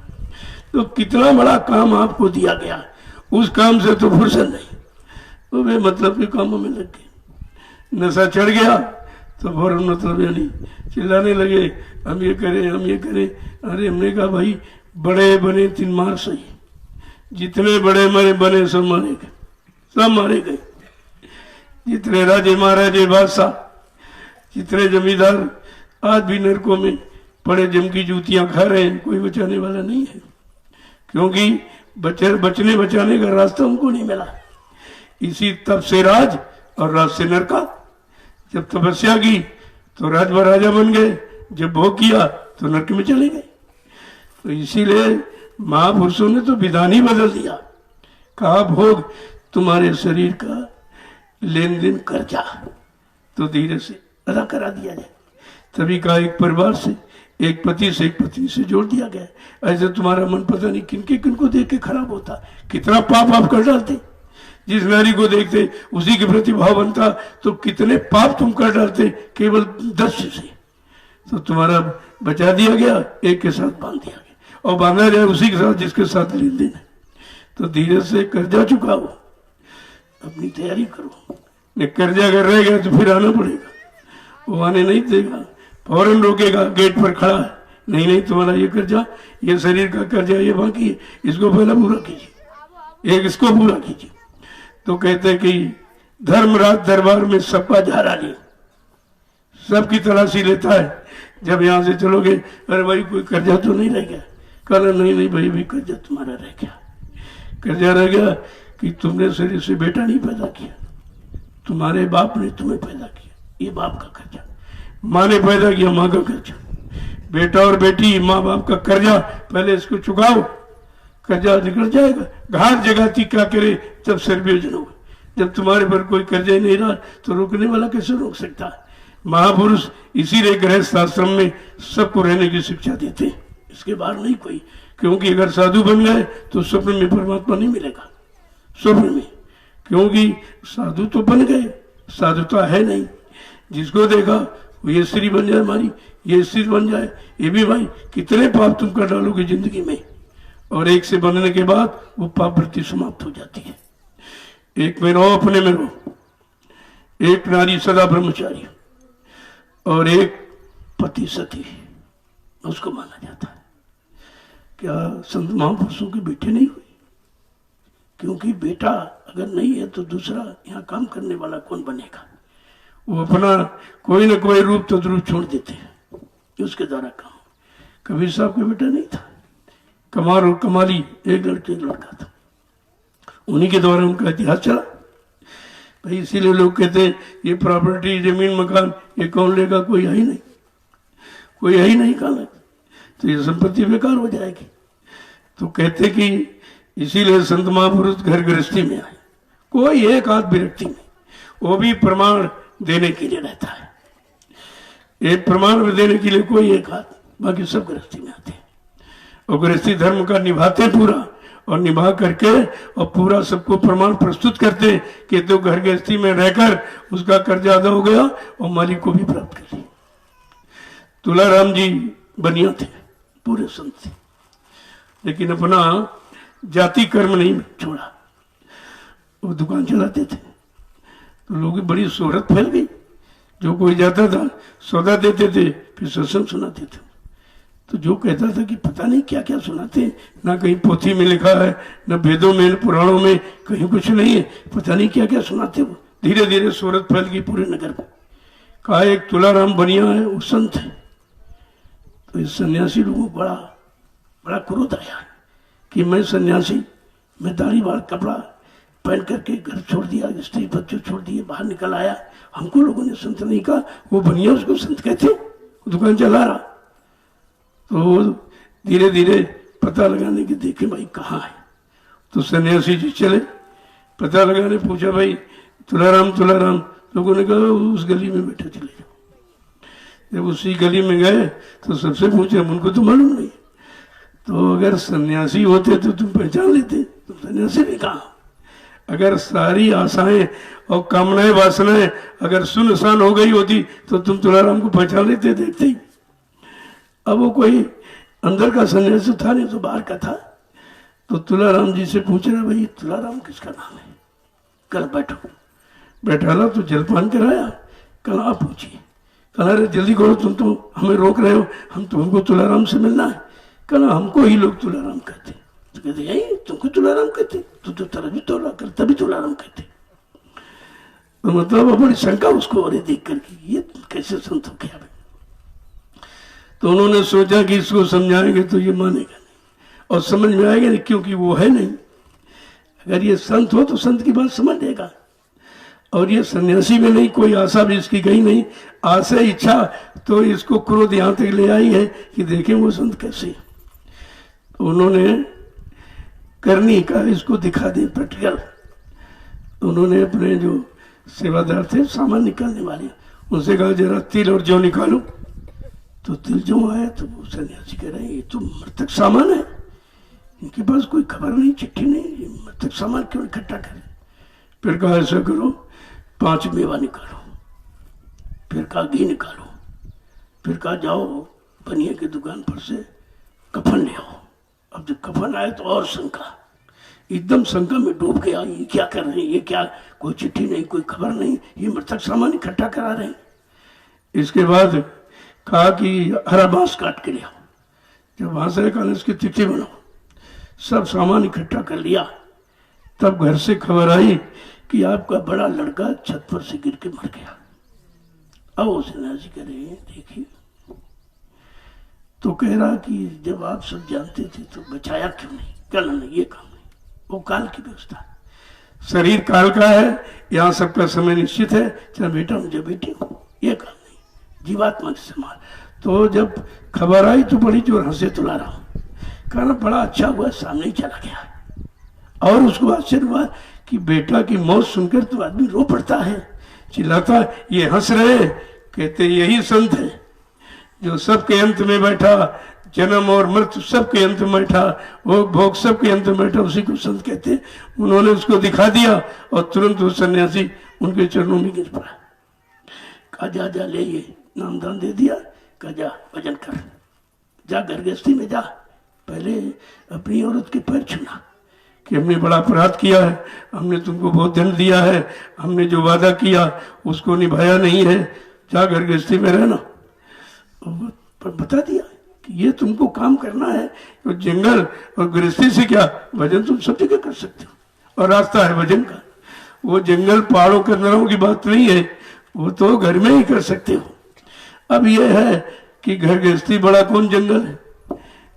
तो कितना बड़ा काम आपको दिया गया, उस काम से तो फुर्सत नहीं, तो वे मतलब के कामों में लग गए। नशा चढ़ गया तो फौरन मतलब यानी चिल्लाने लगे, हम ये करें हम ये करें। अरे हमने कहा भाई बड़े बने 3 मार सही, जितने बड़े मरे बने सब मारे गए, सब मारे गए। जितने राजे महाराजे बादशाह, जितने जमींदार आज भी नरकों में पड़े जम की जूतियां खा रहे हैं, कोई बचाने वाला नहीं है। क्योंकि बचने बचाने का रास्ता उनको नहीं मिला। इसी तप से राज और राज से नरका। जब तपस्या की तो राज राजा बन गए, जब भोग किया तो नरक में चले गए। तो इसीलिए महापुरुषों ने तो विधान ही बदल दिया, कहा भोग तुम्हारे शरीर का लेन देन कर्जा तो धीरे से अदा करा दिया जाए। तभी कहा एक परिवार से, एक पति से, एक पत्नी से जोड़ दिया गया। ऐसे तुम्हारा मन पता नहीं किनको देख के खराब होता, कितना पाप आप कर डालते। जिस नारी को देखते उसी के प्रति भाव बनता तो कितने पाप तुम कर डालते केवल दृश्य से। तो तुम्हारा बचा दिया गया, एक के साथ बांध दिया गया, और बांधा जाए उसी के साथ जिसके साथ लेन देन है। तो धीरे से कर्जा चुकाओ, अपनी तैयारी करो। नहीं कर्जा अगर रह गया तो फिर आना पड़ेगा, वो आने नहीं देगा, फौरन रोकेगा, गेट पर खड़ा है, नहीं नहीं तुम्हारा ये कर्जा, ये शरीर का कर्जा ये बाकी है, इसको पहले पूरा कीजिए, एक इसको पूरा कीजिए। तो कहते हैं कि धर्मराज दरबार में सबका झारा ली, सबकी तलाशी लेता है। जब यहाँ से चलोगे, अरे भाई कोई कर्जा तो नहीं रह गया? कल नहीं नहीं भाई भी कर्जा तुम्हारा रह गया। कर्जा रह गया कि तुमने शरीर से बेटा नहीं पैदा किया, तुम्हारे बाप ने तुम्हें पैदा किया, ये बाप का कर्जा। माँ ने पैदा किया, माँ का कर्जा। बेटा और बेटी माँ बाप का कर्जा, पहले इसको चुकाओ, कर्जा निकल जाएगा। घाट जगाती क्या करे जब सर्वयोजन हो। जब तुम्हारे पर कोई कर्जा ही नहीं रहा तो रोकने वाला कैसे रोक सकता है? महापुरुष इसीलिए गृहस्थ आश्रम में सबको रहने की शिक्षा देते हैं, इसके बाहर नहीं कोई। क्योंकि अगर साधु बन गए तो स्वप्न में परमात्मा नहीं मिलेगा, स्वप्न में। क्योंकि साधु तो बन गए, साधुता है नहीं। जिसको देखा वो ये स्त्री बन जाए हमारी, ये स्त्री बन जाए, ये भी भाई कितने पाप तुम कर डालोगे जिंदगी में। और एक से बनने के बाद वो पाप वृत्ति समाप्त हो जाती है। एक में रहो, अपने में रहो। एक नारी सदा ब्रह्मचारी और एक पति सती, उसको माना जाता है। क्या संत महापुरुषों के बेटे नहीं हुए? क्योंकि बेटा अगर नहीं है तो दूसरा यहाँ काम करने वाला कौन बनेगा? वो अपना कोई ना कोई रूप तद्रूप छोड़ देते हैं, उसके द्वारा काम। कबीर साहब का बेटा नहीं था, कमार और कमाली एक लड़का था, उन्हीं के द्वारा उनका इतिहास चला भाई। इसीलिए लोग कहते हैं ये प्रॉपर्टी, जमीन, मकान ये कौन लेगा? कोई है ही नहीं, कोई है ही नहीं कहा, तो ये संपत्ति बेकार हो जाएगी। तो कहते कि इसीलिए संत महापुरुष घर गृहस्थी में आए, कोई एक आध व्यक्ति में, वो भी प्रमाण देने के लिए रहता है। एक प्रमाण देने के लिए कोई एक आध, बाकी सब गृहस्थी में आते हैं और गृहस्थी धर्म का निभाते पूरा, और निभा करके और पूरा सबको प्रमाण प्रस्तुत करते कि तो घर गृहस्थी में रहकर उसका कर्जा अदा हो गया और मालिक को भी प्राप्त कर लिया। तुलाराम जी बनिया थे, पूरे संत थे, लेकिन अपना जाति कर्म नहीं छोड़ा। वो दुकान चलाते थे तो लोगों की बड़ी शोहरत फैल गई। जो कोई जाता था सौदा देते थे, फिर सत्संग सुनाते थे। तो जो कहता था कि पता नहीं क्या क्या सुनाते हैं, ना कहीं पोथी में लिखा है, ना वेदों में, ना पुराणों में, कहीं कुछ नहीं है, पता नहीं क्या क्या सुनाते। वो धीरे धीरे शोहरत फैल गई पूरे नगर में। कहा एक तुलाराम बनिया है, वो संत है। तो इस सन्यासी लोगों को बड़ा क्रोध आया कि मैं सन्यासी, मैं दाढ़ी बाल कपड़ा पहन करके घर छोड़ दिया, स्त्री बच्चों छोड़ दिए, बाहर निकल आया, हमको लोगों ने संत नहीं कहा। वो बनिया उसको संत कहते, दुकान चला रहा। तो धीरे धीरे पता लगाने के देखे भाई कहाँ है। तो सन्यासी जी चले पता लगाने, पूछा भाई तुलाराम तुलाराम, लोगों ने कहा उस गली में बैठे, चले जाओ। जब उसी गली में गए तो सबसे पूछे, उनको तो मालूम नहीं। तो अगर सन्यासी होते तो तुम पहचान लेते, तुम सन्यासी भी कहा। अगर सारी आशाएं और कामनाएं वासनाएं अगर सुनसान हो गई होती तो तुम तुलाराम को पहचान लेते देखते ही। अब वो कोई अंदर का सन्यासी था नहीं तो बाहर का था। तो तुलाराम जी से पूछ रहे, भाई तुलाराम किसका नाम है? कल बैठो, बैठाला तो जलपान कराया। कल आप पूछिए, कल अरे जल्दी करो, तुम तो हमें रोक रहे हो, हम तो हमको तुलाराम से मिलना है। कल हमको ही लोग तुलाराम कहते। तो कहते यही तुमको तुलाराम कहते, तू तो तरह भी तोला कर तभी तुलाराम कहते। तो मतलब बड़ी शंका उसको और देख करके, ये कैसे संत हो गया। तो उन्होंने सोचा कि इसको समझाएंगे तो ये मानेगा नहीं और समझ में आएगा नहीं, क्योंकि वो है नहीं। अगर ये संत हो तो संत की बात समझ लेगा। और ये सन्यासी में नहीं, कोई आशा भी इसकी गई नहीं। आशा इच्छा तो इसको क्रोध यहाँ तक ले आई है कि देखें वो संत कैसे। तो उन्होंने करनी का इसको दिखा दे प्रैक्टिकल। उन्होंने अपने जो सेवादार थे, सामान निकालने वाले, उनसे कहा जरा तिल और जौ निकालो। तो तिल जो आया तो वो सन्यासी कह रहे हैं ये तो मृतक सामान है, इनके पास कोई खबर नहीं, चिट्ठी नहीं, ये मृतक सामान क्यों इकट्ठा करें। फिर कहा ऐसा करो 5 मेवा निकालो, फिर कहा घी निकालो, फिर कहा जाओ बनिया की दुकान पर से कफन ले आओ। अब जब कफन आया तो और शंका, एकदम शंका में डूब गया, ये क्या कर रहे हैं, ये क्या, कोई चिट्ठी नहीं, कोई खबर नहीं, ये मृतक सामान इकट्ठा करा रहे हैं। इसके बाद कहा कि हरा बांस काट के ले आओ। जब वहां से कहा इसकी तिथि बनाओ, सब सामान इकट्ठा कर लिया। तब घर से खबर आई कि आपका बड़ा लड़का छत पर से गिर के मर गया। अब वो सन्यासी कह रहे हैं देखिए, तो कह रहा कि जब आप सब जानते थे तो बचाया क्यों नहीं। कहना नहीं, ये काम नहीं, वो काल की व्यवस्था है, शरीर काल का है, यहाँ सबका समय निश्चित है, चाहे बेटा मुझे बेटी हूँ, ये काम नहीं, जीवात्मा के समान। तो जब खबर आई तो बड़ी जोर हंसे तुलाराम, कहना बड़ा अच्छा हुआ सामने ही चला गया। और उसको आश्चर्य हुआ कि बेटा की मौत सुनकर तो आदमी रो पड़ता है, चिल्लाता, ये हंस रहे कहते यही संत है जो सबके अंत में बैठा, जन्म और मृत्यु सबके अंत में बैठा, भोग भोग सबके अंत में बैठा, उसी को संत कहते हैं। उन्होंने उसको दिखा दिया और तुरंत वो सन्यासी उनके चरणों में गिर पड़ा। कहा जा जा ले, ये नामदान दे दिया। कहा जा भजन कर, जा घर गृहस्थी में जा, पहले अपनी औरत के पैर छूना कि हमने बड़ा अपराध किया है, हमने तुमको बहुत दंड दिया है, हमने जो वादा किया उसको निभाया नहीं है, जा घर गृहस्थी में रहना। पर बता दिया कि ये तुमको काम करना है, तो जंगल और गृहस्थी से क्या, भजन तुम सब जगह कर सकते हो और रास्ता है भजन का। वो जंगल पहाड़ों के अंदरों की बात नहीं है, वो तो घर में ही कर सकते हो। अब ये है कि घर गृहस्थी बड़ा कौन जंगल है।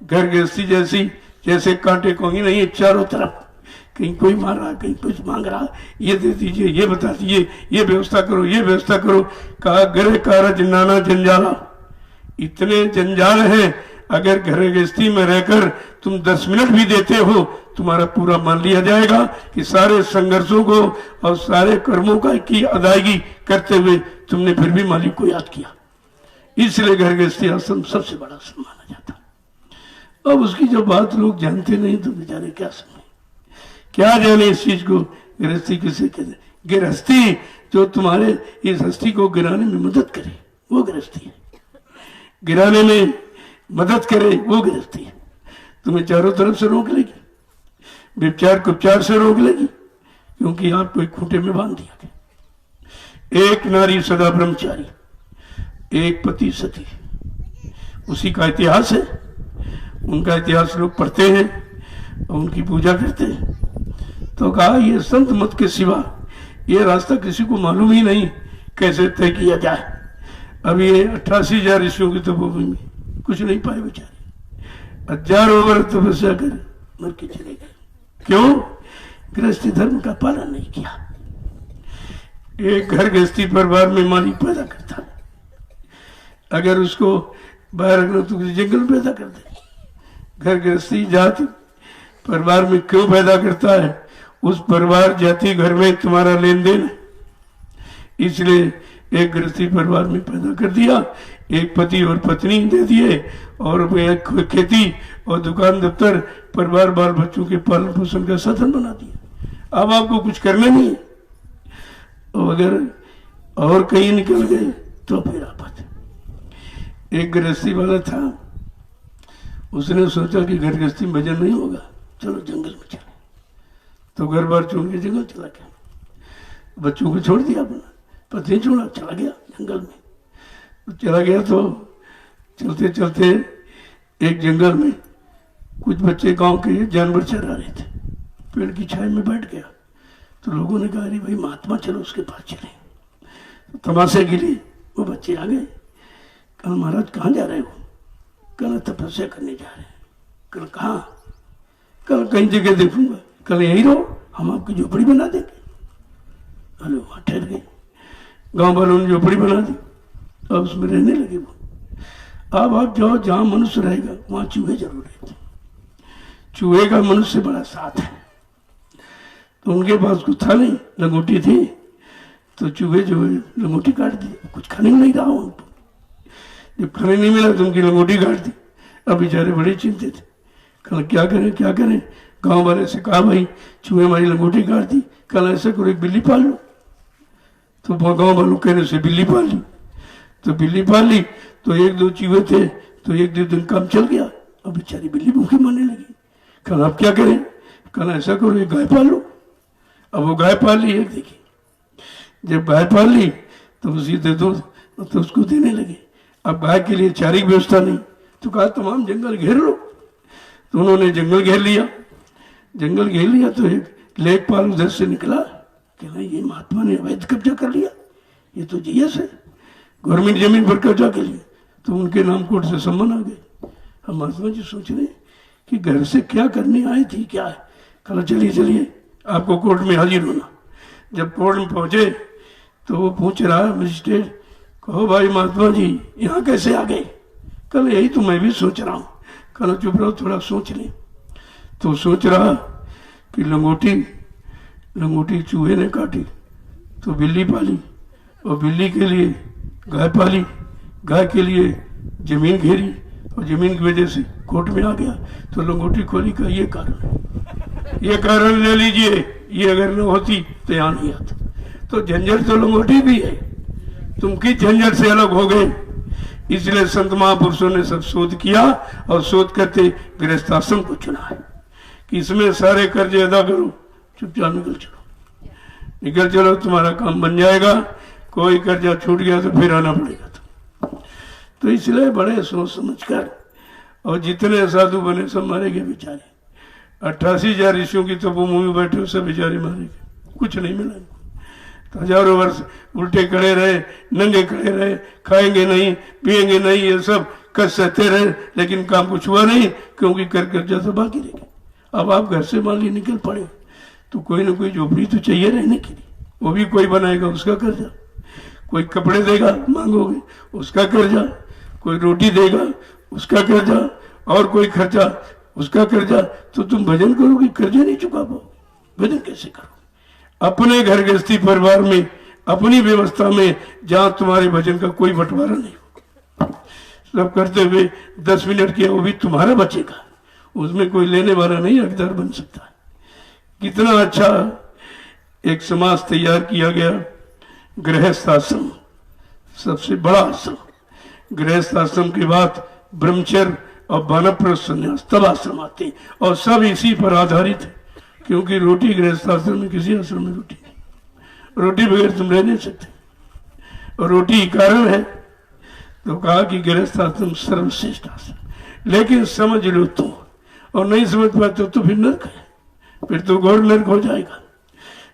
घर गृहस्थी जैसे कांटे कोई नहीं है चारों तरफ, कहीं कोई मार रहा, कहीं कुछ मांग रहा, ये दे दीजिए, ये बता दीजिए, ये व्यवस्था करो, ये व्यवस्था करो। कहा गृह कारज नाना जंजाला, इतने जंजाल हैं, अगर घर गृहस्थी में रहकर तुम 10 मिनट भी देते हो, तुम्हारा पूरा मान लिया जाएगा कि सारे संघर्षों को और सारे कर्मों का की अदायगी करते हुए तुमने फिर भी मालिक को याद किया। इसलिए घर गृहस्थी आश्रम सबसे बड़ा आश्रम माना जाता। अब उसकी जब बात लोग जानते नहीं तो बेचारे क्या समझे, क्या जाने इस चीज को। गृहस्थी किसे कहते? गृहस्थी जो तुम्हारे इस हस्ती को गिराने में मदद करे वो गृहस्थी है, गिराने में मदद करे वो गृहस्थी है। तुम्हें चारों तरफ से रोक लेगी, व्यभिचार कुपचार से रोक लेगी, क्योंकि आपको एक खूंटे में बांध दिया गया। एक नारी सदा ब्रह्मचारी, एक पति सती, उसी का इतिहास है। उनका इतिहास लोग पढ़ते हैं और उनकी पूजा करते हैं। तो कहा ये संत मत के सिवा ये रास्ता किसी को मालूम ही नहीं कैसे तय किया जाए। अब ये 88,000 ऋषियों की तपोभूमि में कुछ नहीं पाए बेचारे, 1000 वर्ष तपस्या कर मर के चले गए। क्यों? गृहस्थी धर्म का पालन नहीं किया। एक घर गृहस्थी परिवार में मालिक पैदा करता है, अगर उसको बाहर रखना तो किसी जंगल में पैदा कर दे। घर गृहस्थी जाति परिवार में क्यों पैदा करता है? उस परिवार जाति घर में तुम्हारा लेन देन है, इसलिए एक गृहस्थी परिवार में पैदा कर दिया। एक पति और पत्नी दे दिए और एक खेती और दुकान दफ्तर परिवार बाल बच्चों के पालन पोषण का साधन बना दिया। अब आपको कुछ करना नहीं है, और अगर और कहीं निकल गए तो फिर आपत। एक गृहस्थी वाला था, उसने सोचा कि घर गृहस्थी में भजन नहीं होगा, चलो जंगल में चले। तो घर बार छोड़ के जंगल चला गया, बच्चों को छोड़ दिया, अपना पत्नी छोड़ा, चला गया जंगल में। तो चला गया तो चलते चलते एक जंगल में कुछ बच्चे गांव के जानवर चरा रहे थे, पेड़ की छाया में बैठ गया। तो लोगों ने कहा अरे भाई महात्मा चलो उसके पास चले। तो तमाशे के लिए वो बच्चे आ गए। कल महाराज कहाँ जा रहे हो? कल तपस्या करने जा रहे हैं। कल कहाँ? कल कहीं जगह देखूंगा, कल यहीं रहो, हम आपकी झोपड़ी बना देंगे। अरे वहां ठहर गए, गांव वालों ने झोपड़ी बना दी, अब उसमें रहने लगे वो। अब आप जाओ जहां मनुष्य रहेगा वहां चूहे जरूर रहते, चूहे का मनुष्य बड़ा साथ है। तो उनके पास कुछ था नहीं, लंगोटी थी, तो चूहे जो है लंगोटी काट दी, कुछ खाने में नहीं रहा उनको। जब खाने नहीं मिला तो उनकी लंगोटी काट दी। अब बेचारे बड़े चिंतित थे, कल क्या करें क्या करें। गांव वाले से कहा भाई चूहे हमारी लंगोटी काट दी, कल ऐसा करो एक बिल्ली पाल लो। तो गांव वालों कहने से बिल्ली पाल ली। तो बिल्ली पाल ली तो 1-2 चूहे थे, तो 1-2 दिन काम चल गया। अब बेचारी बिल्ली भूखी मरने लगी। कल आप क्या करें? कल ऐसा करो एक गाय पाल लो। अब वो गाय पाल ली एक, देखिए जब गाय पाल ली तो उसी दे दो तो उसको देने लगे। अब गाय के लिए चारे की व्यवस्था नहीं, तो कहा तमाम जंगल घेर लो। तो उन्होंने जंगल घेर लिया। जंगल घेर लिया तो एक लेखपाल उधर से निकला कि भाई ये महात्मा ने अवैध कब्जा कर लिया, ये तो जीएस है, गवर्नमेंट जमीन पर कब्जा कर लिया। तो उनके नाम कोर्ट से सम्मन आ गए। हम महात्मा जी सोच रहे कि घर से क्या करने आई थी, क्या है। कहा चलिए चलिए आपको कोर्ट में हाजिर होना। जब कोर्ट में पहुंचे तो वो पूछ रहा मजिस्ट्रेट, कहो भाई महात्मा जी यहाँ कैसे आ गए? कल यही तो मैं भी सोच रहा हूँ। कल चुप रहो, थोड़ा सोच ले। तो सोच रहा कि लंगोटी चूहे ने काटी तो बिल्ली पाली, और बिल्ली के लिए गाय पाली, गाय के लिए जमीन घेरी और जमीन की वजह से कोर्ट में आ गया तो लंगोटी खोली का ये कारण है। ये कारण ले लीजिए, ये अगर न होती तो यहाँ नहीं आता। तो झंझट तो लंगोटी भी है, तुम किस झंझट से अलग हो गए। इसलिए संत महापुरुषों ने सब शोध किया और शोध करते गृहस्थाश्रम को चुना है कि इसमें सारे कर्जे अदा करो, चुपचाप निकल चलो, तुम्हारा काम बन जाएगा। कोई कर्जा छूट गया तो फिर आना पड़ेगा। तो इसलिए बड़े सोच समझ कर, और जितने साधु बने सब मारे गए बेचारे। 88,000 ऋषियों की तपोभूमि बैठे सब बेचारे मारे गए, कुछ नहीं मिला। तो हजारों वर्ष उल्टे खड़े रहे, नंगे खड़े रहे, खाएंगे नहीं पिएंगे नहीं, ये सब कष्ट सहते रहे, लेकिन काम कुछ हुआ नहीं, क्योंकि कर कर्जा तो बाकी रह गया। अब आप घर से मान ली निकल पड़े तो कोई ना कोई झोपड़ी तो चाहिए रहने के लिए, वो भी कोई बनाएगा, उसका कर्जा। कोई कपड़े देगा मांगोगे, उसका कर्जा। कोई रोटी देगा, उसका कर्जा। और कोई खर्चा, उसका कर्जा। तो तुम भजन करोगे, कर्जा नहीं चुका पाओगे, भजन कैसे करो। अपने घर गृहस्थी परिवार में, अपनी व्यवस्था में, जहां तुम्हारे भजन का कोई बंटवारा नहीं होगा, सब करते हुए 10 मिनट किया वो भी तुम्हारा बचेगा, उसमें कोई लेने वाला नहीं हकदार बन सकता। कितना अच्छा एक समाज तैयार किया गया। गृहस्थ आश्रम सबसे बड़ा आश्रम, गृहस्थ आश्रम के बाद ब्रह्मचर्य और वानप्रस्थ संन्यास, तब आश्रम आते, और सब इसी पर आधारित है। क्योंकि रोटी गृहस्थ आश्रम में, किसी आश्रम में रोटी नहीं, रोटी बगैर तुम रह नहीं सकते, और रोटी कारण है। तो कहा कि गृहस्थ आश्रम सर्वश्रेष्ठ आश्रम। लेकिन समझ लो तुम, और नहीं समझ पाते तो फिर नर्क है, फिर तो घोर नर्क हो जाएगा।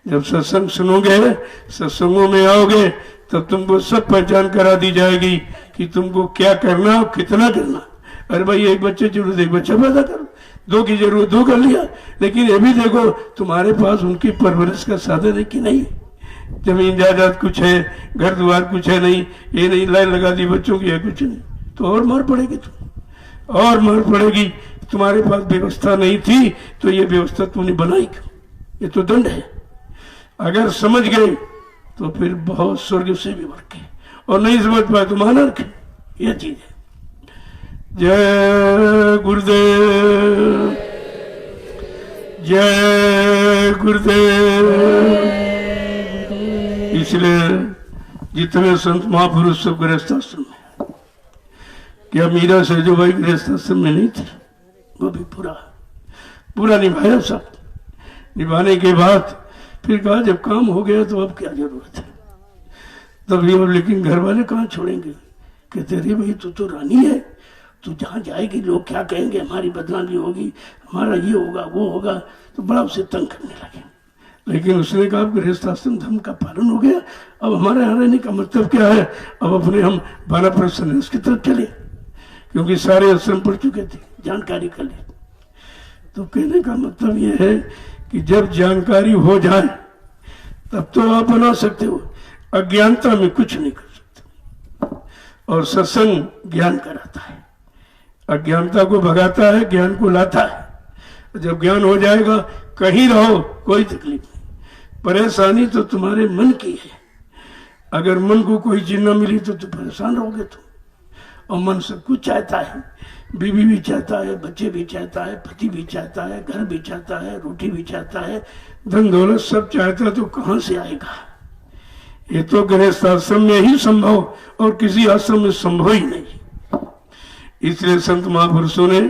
जब सत्संग सुनोगे, सत्संगों में आओगे, तब तुमको सब पहचान करा दी जाएगी कि तुमको क्या करना और कितना करना। अरे भाई, एक बच्चे जरूरत एक बच्चा पैदा करो, 2 की जरूरत 2 कर लिया, लेकिन ये भी देखो तुम्हारे पास उनकी परवरिश का साधन है कि नहीं। जमीन जायदाद कुछ है, घर द्वार कुछ है नहीं, ये नहीं लाइन लगा दी बच्चों की है कुछ नहीं, तो और मार पड़ेगी तुम, और मार पड़ेगी। तुम्हारे पास व्यवस्था नहीं थी तो ये व्यवस्था तुमने बनाई क्यों, ये तो दंड है। अगर समझ गए तो फिर बहुत स्वर्ग से भी बढ़ के, और नहीं समझ पाए तो महानर्क, ये चीज है। जय गुरुदेव, जय गुरुदेव। इसलिए जितने संत महापुरुष सब गृहस्थाश्रम में, क्या मीरा से जो भाई गृहस्थाश्रम में नहीं थे, वो भी पूरा निभाया। सब निभाने के बाद फिर कहा जब काम हो गया तो अब क्या जरूरत है, तब ये। लेकिन घर वाले कहाँ छोड़ेंगे, कहते अरे भाई तू तो रानी है, तू जहाँ जाएगी लोग क्या कहेंगे, हमारी बदनामी होगी, हमारा ये होगा वो होगा, तो बड़ा उसे तंग करने लगे। लेकिन उसने कहा गृहस्थ आश्रम धर्म का पालन हो गया, अब हमारे यहाँ रहने का मतलब क्या है, अब अपने हम वानप्रस्थ संन्यास की तरफ चले, क्योंकि सारे आश्रम पढ़ चुके थे, जानकारी कर ली। तो कहने का मतलब ये है कि जब जानकारी हो जाए तब तो आप बना सकते हो, अज्ञानता में कुछ नहीं कर सकते। और सत्संग ज्ञान कराता है, अज्ञानता को भगाता है, ज्ञान को लाता है। जब ज्ञान हो जाएगा, कहीं रहो कोई तकलीफ नहीं। परेशानी तो तुम्हारे मन की है, अगर मन को कोई चीज न मिली तो परेशान रहोगे तुम। और मन सब कुछ चाहता है, बीवी भी चाहता है, बच्चे भी चाहता है, पति भी चाहता है, घर भी चाहता है, रोटी भी चाहता है, धन दौलत सब चाहता है, तो कहाँ से आएगा। ये तो गृहस्थ आश्रम में ही संभव, और किसी आश्रम में संभव ही नहीं। इसलिए संत महापुरुषों ने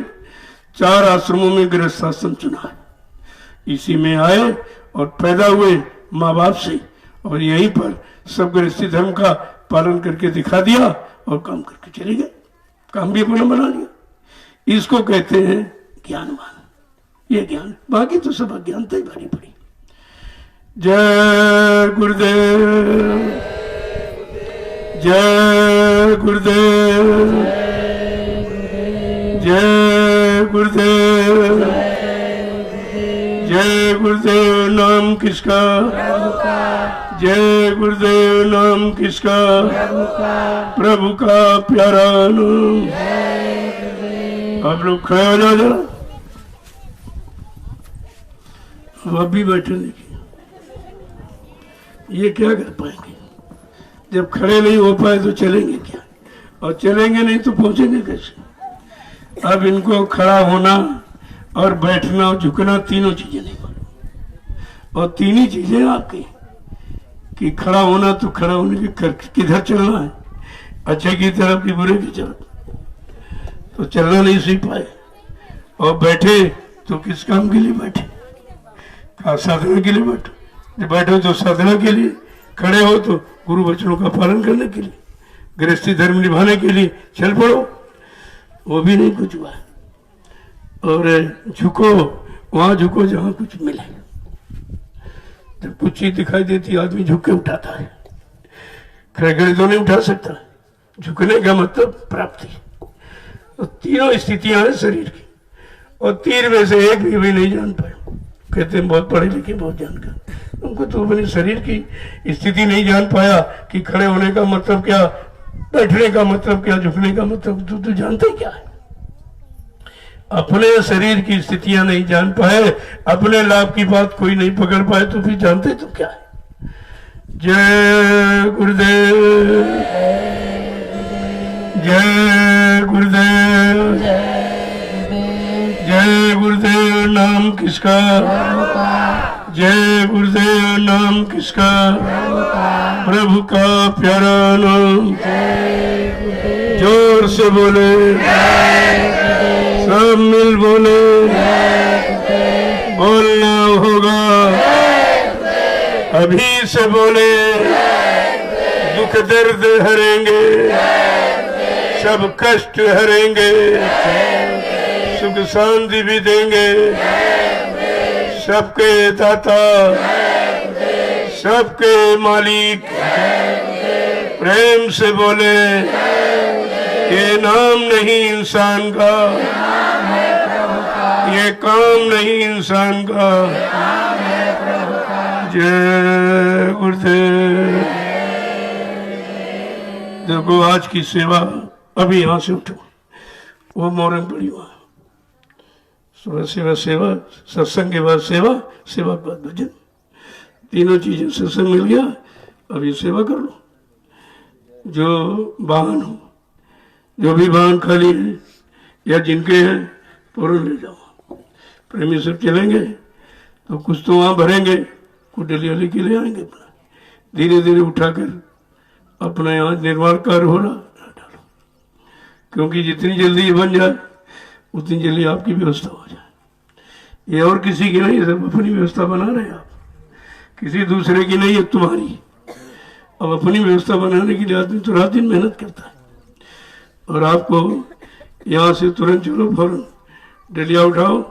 4 आश्रमों में गृहस्थ आश्रम चुना है। इसी में आए और पैदा हुए माँ बाप से, और यहीं पर सब गृहस्थी धर्म का पालन करके दिखा दिया और काम करके चले गए, काम भी अपना बना लिया। इसको कहते हैं ज्ञानवान, ये ज्ञान। बाकी तो सब अज्ञानता ही भारी पड़ी। जय गुरुदेव, जय गुरुदेव, जय गुरुदेव, जय गुरुदेव। नाम किसका? जय गुरुदेव। नाम किसका? प्रभु का प्यारा नाम। आप लोग खड़े हो जाओ जरा, अब भी बैठे देखिए, ये क्या कर पाएंगे जब खड़े नहीं हो पाए तो चलेंगे क्या, और चलेंगे नहीं तो पहुंचेंगे कैसे। अब इनको खड़ा होना और बैठना और झुकना तीनों चीजें नहीं मालूम, और तीन ही चीजें आपकी कि खड़ा होना तो खड़ा होने के किधर चलना है, अच्छे की तरफ कि बुरे की तरफ, तो चलना नहीं सीख पाए। और बैठे तो किस काम के लिए बैठे, साधना के लिए बैठो, जब बैठो तो साधना के लिए, खड़े हो तो गुरु वचनों का पालन करने के लिए, गृहस्थी धर्म निभाने के लिए चल पड़ो, वो भी नहीं कुछ हुआ। और झुको वहां झुको जहां कुछ मिले। जब कुछ चीज दिखाई देती आदमी झुक के उठाता है, खड़े खड़े तो नहीं उठा सकता। झुकने का मतलब प्राप्ति। तो तीनों स्थितियां हैं शरीर की, और तीन में से एक भी नहीं जान पाए। कहते हैं बहुत पढ़े लिखे बहुत जानकार, उनको तो अपने शरीर की स्थिति नहीं जान पाया कि खड़े होने का मतलब क्या, बैठने का मतलब क्या, झुकने का मतलब, तो जानते क्या है। अपने शरीर की स्थितियां नहीं जान पाए, अपने लाभ की बात कोई नहीं पकड़ पाए, तो फिर जानते तो क्या है। जय गुरुदेव, जय गुरुदेव, जय गुरुदेव। नाम किसका, जय गुरुदेव। नाम किसका, प्रभु का प्यारा नाम। जोर से बोले, सब मिल बोले, बोलना होगा अभी से बोले। दुख दर्द हरेंगे, सब कष्ट हरेंगे, सुख शांति भी देंगे। सबके दाता, सबके मालिक, प्रेम से बोले। ये नाम नहीं इंसान का, ये काम नहीं इंसान का। जय गुरुदेव। देखो आज की सेवा, अभी यहां से उठो, वो मोरंग पड़ी वहां, सुबह सेवा, सेवा सत्संग के बाद सेवा, सेवा के बाद भजन, तीनों चीजें। सत्संग मिल गया, अब ये सेवा कर लो। जो वाहन हो, जो भी वाहन खाली है या जिनके हैं पूर्ण ले जाओ। प्रेमी सब चलेंगे तो कुछ तो वहां भरेंगे, कुछ डलिया लेके ले आएंगे। अपना धीरे धीरे उठाकर अपना यहाँ निर्माण कार्य हो रहा डालो, क्योंकि जितनी जल्दी ये बन जाए उतनी जल्दी आपकी व्यवस्था हो जाए। ये और किसी की नहीं, सब अपनी व्यवस्था बना रहे हैं आप, किसी दूसरे की नहीं है, तुम्हारी। अब अपनी व्यवस्था बनाने के लिए आदमी तो रात दिन मेहनत करता है, और आपको यहाँ से तुरंत चलो, फौरन डलिया उठाओ,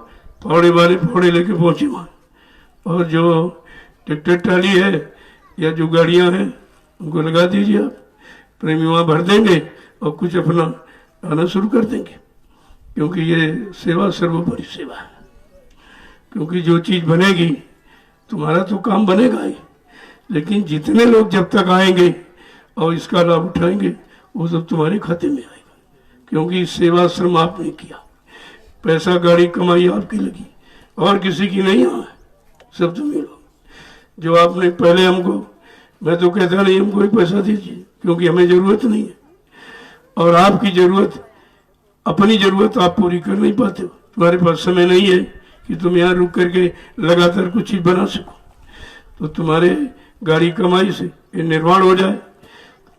फावड़े वाले फावड़े लेके पहुंचे वहाँ, और जो ट्रैक्टर ट्राली है या जो गाड़ियाँ हैं उनको लगा दीजिए आप। प्रेमी वहाँ भर देंगे और कुछ अपना आना शुरू कर देंगे, क्योंकि ये सेवा सर्वोपरि सेवा है। क्योंकि जो चीज़ बनेगी तुम्हारा तो काम बनेगा ही, लेकिन जितने लोग जब तक आएंगे और इसका लाभ उठाएंगे वो सब तुम्हारे खाते में आएगा। क्योंकि सेवा श्रम आपने किया, पैसा गाड़ी कमाई आपकी लगी, और किसी की नहीं है, सब तुम्हें लोग। जो आपने पहले हमको, मैं तो कहता नहीं हमको ही पैसा दीजिए, क्योंकि हमें जरूरत नहीं है, और आपकी जरूरत, अपनी जरूरत आप पूरी कर नहीं पाते हो। तुम्हारे पास समय नहीं है कि तुम यहाँ रुक करके लगातार कुछ चीज बना सको। तो तुम्हारे गाड़ी कमाई से ये निर्माण हो जाए,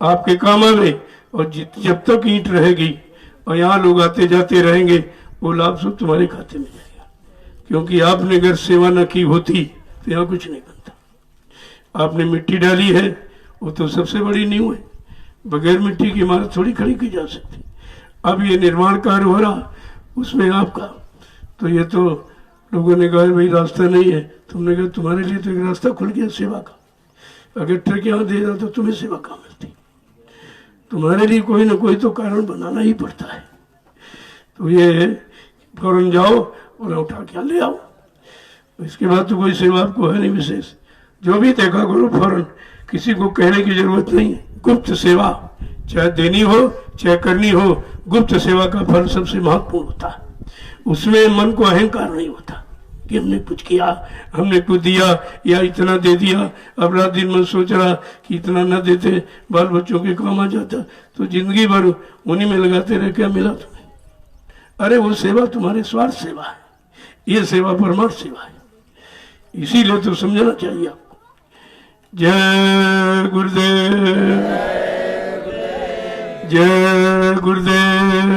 आपके काम आवे, और जब तक ईंट रहेगी और यहाँ लोग आते जाते रहेंगे, वो लाभ सब तुम्हारे खाते में जाएगा। क्योंकि आपने अगर सेवा न की होती तो यहाँ कुछ नहीं बनता। आपने मिट्टी डाली है, वो तो सबसे बड़ी नींव है, बगैर मिट्टी की इमारत थोड़ी खड़ी की जा सकती। अब ये निर्माण कार्य हो रहा, उसमें आपका, तो ये तो लोगों ने कहा भाई रास्ता नहीं है, तुमने कहा तुम्हारे लिए तो एक रास्ता खुल गया सेवा का। अगर ट्रक यहाँ दे रहा तो तुम्हें सेवा कहाँ मिलती। तुम्हारे लिए कोई ना कोई तो कारण बनाना ही पड़ता है। तो ये फौरन जाओ और उठा के ले आओ, इसके बाद तो कोई सेवा आपको है नहीं विशेष। जो भी देखा करो फौरन, किसी को कहने की जरूरत नहीं है। गुप्त सेवा चाहे देनी हो चाहे करनी हो, गुप्त सेवा का फल सबसे महत्वपूर्ण होता है। उसमें मन को अहंकार नहीं होता, कि हमने कुछ किया, हमने कुछ दिया या इतना दे दिया। अब रात दिन में सोच रहा कि इतना ना देते बाल बच्चों के काम आ जाता, तो जिंदगी भर उन्हीं में लगाते रहे, क्या मिला तुम्हें? अरे वो सेवा तुम्हारे स्वार्थ सेवा है, ये सेवा परमार्थ सेवा है, इसीलिए तो समझना चाहिए आपको। जय गुरुदेव, जय गुरुदेव,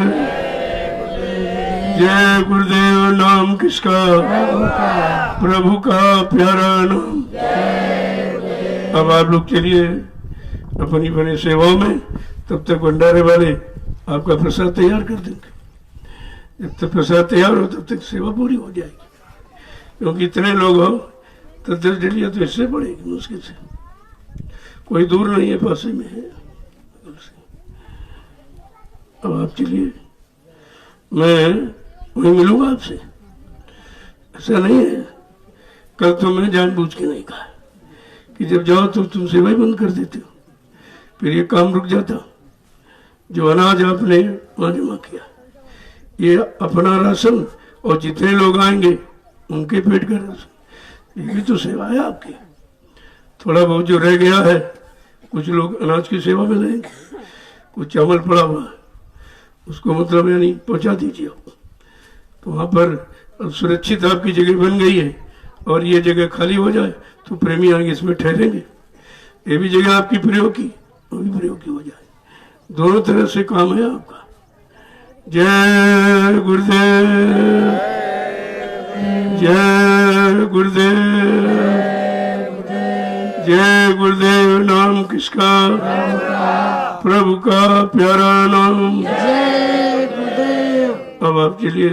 जय गुरुदेव। नाम किसका? प्रभु का प्यारा नाम। अब आप लोग चलिए अपनी अपनी सेवाओं में, तब तक भंडारे वाले आपका प्रसाद तैयार कर देंगे। जब तक प्रसाद तैयार हो तब तक सेवा पूरी हो जाएगी, क्योंकि इतने लोग हो तो 10 डलिया तो इससे पड़ेगी मुश्किल से, कोई दूर नहीं है, पास में है। अब आप चलिए, मैं वहीं मिलूंगा आपसे। ऐसा नहीं है, कल तो मैंने जानबूझ के नहीं कहा कि जब जाओ तो तुम सेवा ही बंद कर देते हो, फिर ये काम रुक जाता। जो अनाज आपने वहां जमा किया, ये अपना राशन और जितने लोग आएंगे उनके पेट का राशन, ये भी तो सेवा है आपकी। थोड़ा बहुत जो रह गया है, कुछ लोग अनाज की सेवा में लेंगे, कुछ चावल पड़ा हुआ है उसको मतलब यानी पहुंचा दीजिए आप। तो वहाँ पर सुरक्षित आपकी जगह बन गई है, और ये जगह खाली हो जाए तो प्रेमी आगे इसमें ठहरेंगे। ये भी जगह आपकी प्रयोग की, वो भी प्रयोग की हो जाए, दोनों तरह से काम है आपका। जय गुरुदेव, जय गुरुदेव, जय गुरुदेव। नाम किसका? प्रभु का प्यारा नाम। जय गुरुदेव। अब आप चलिए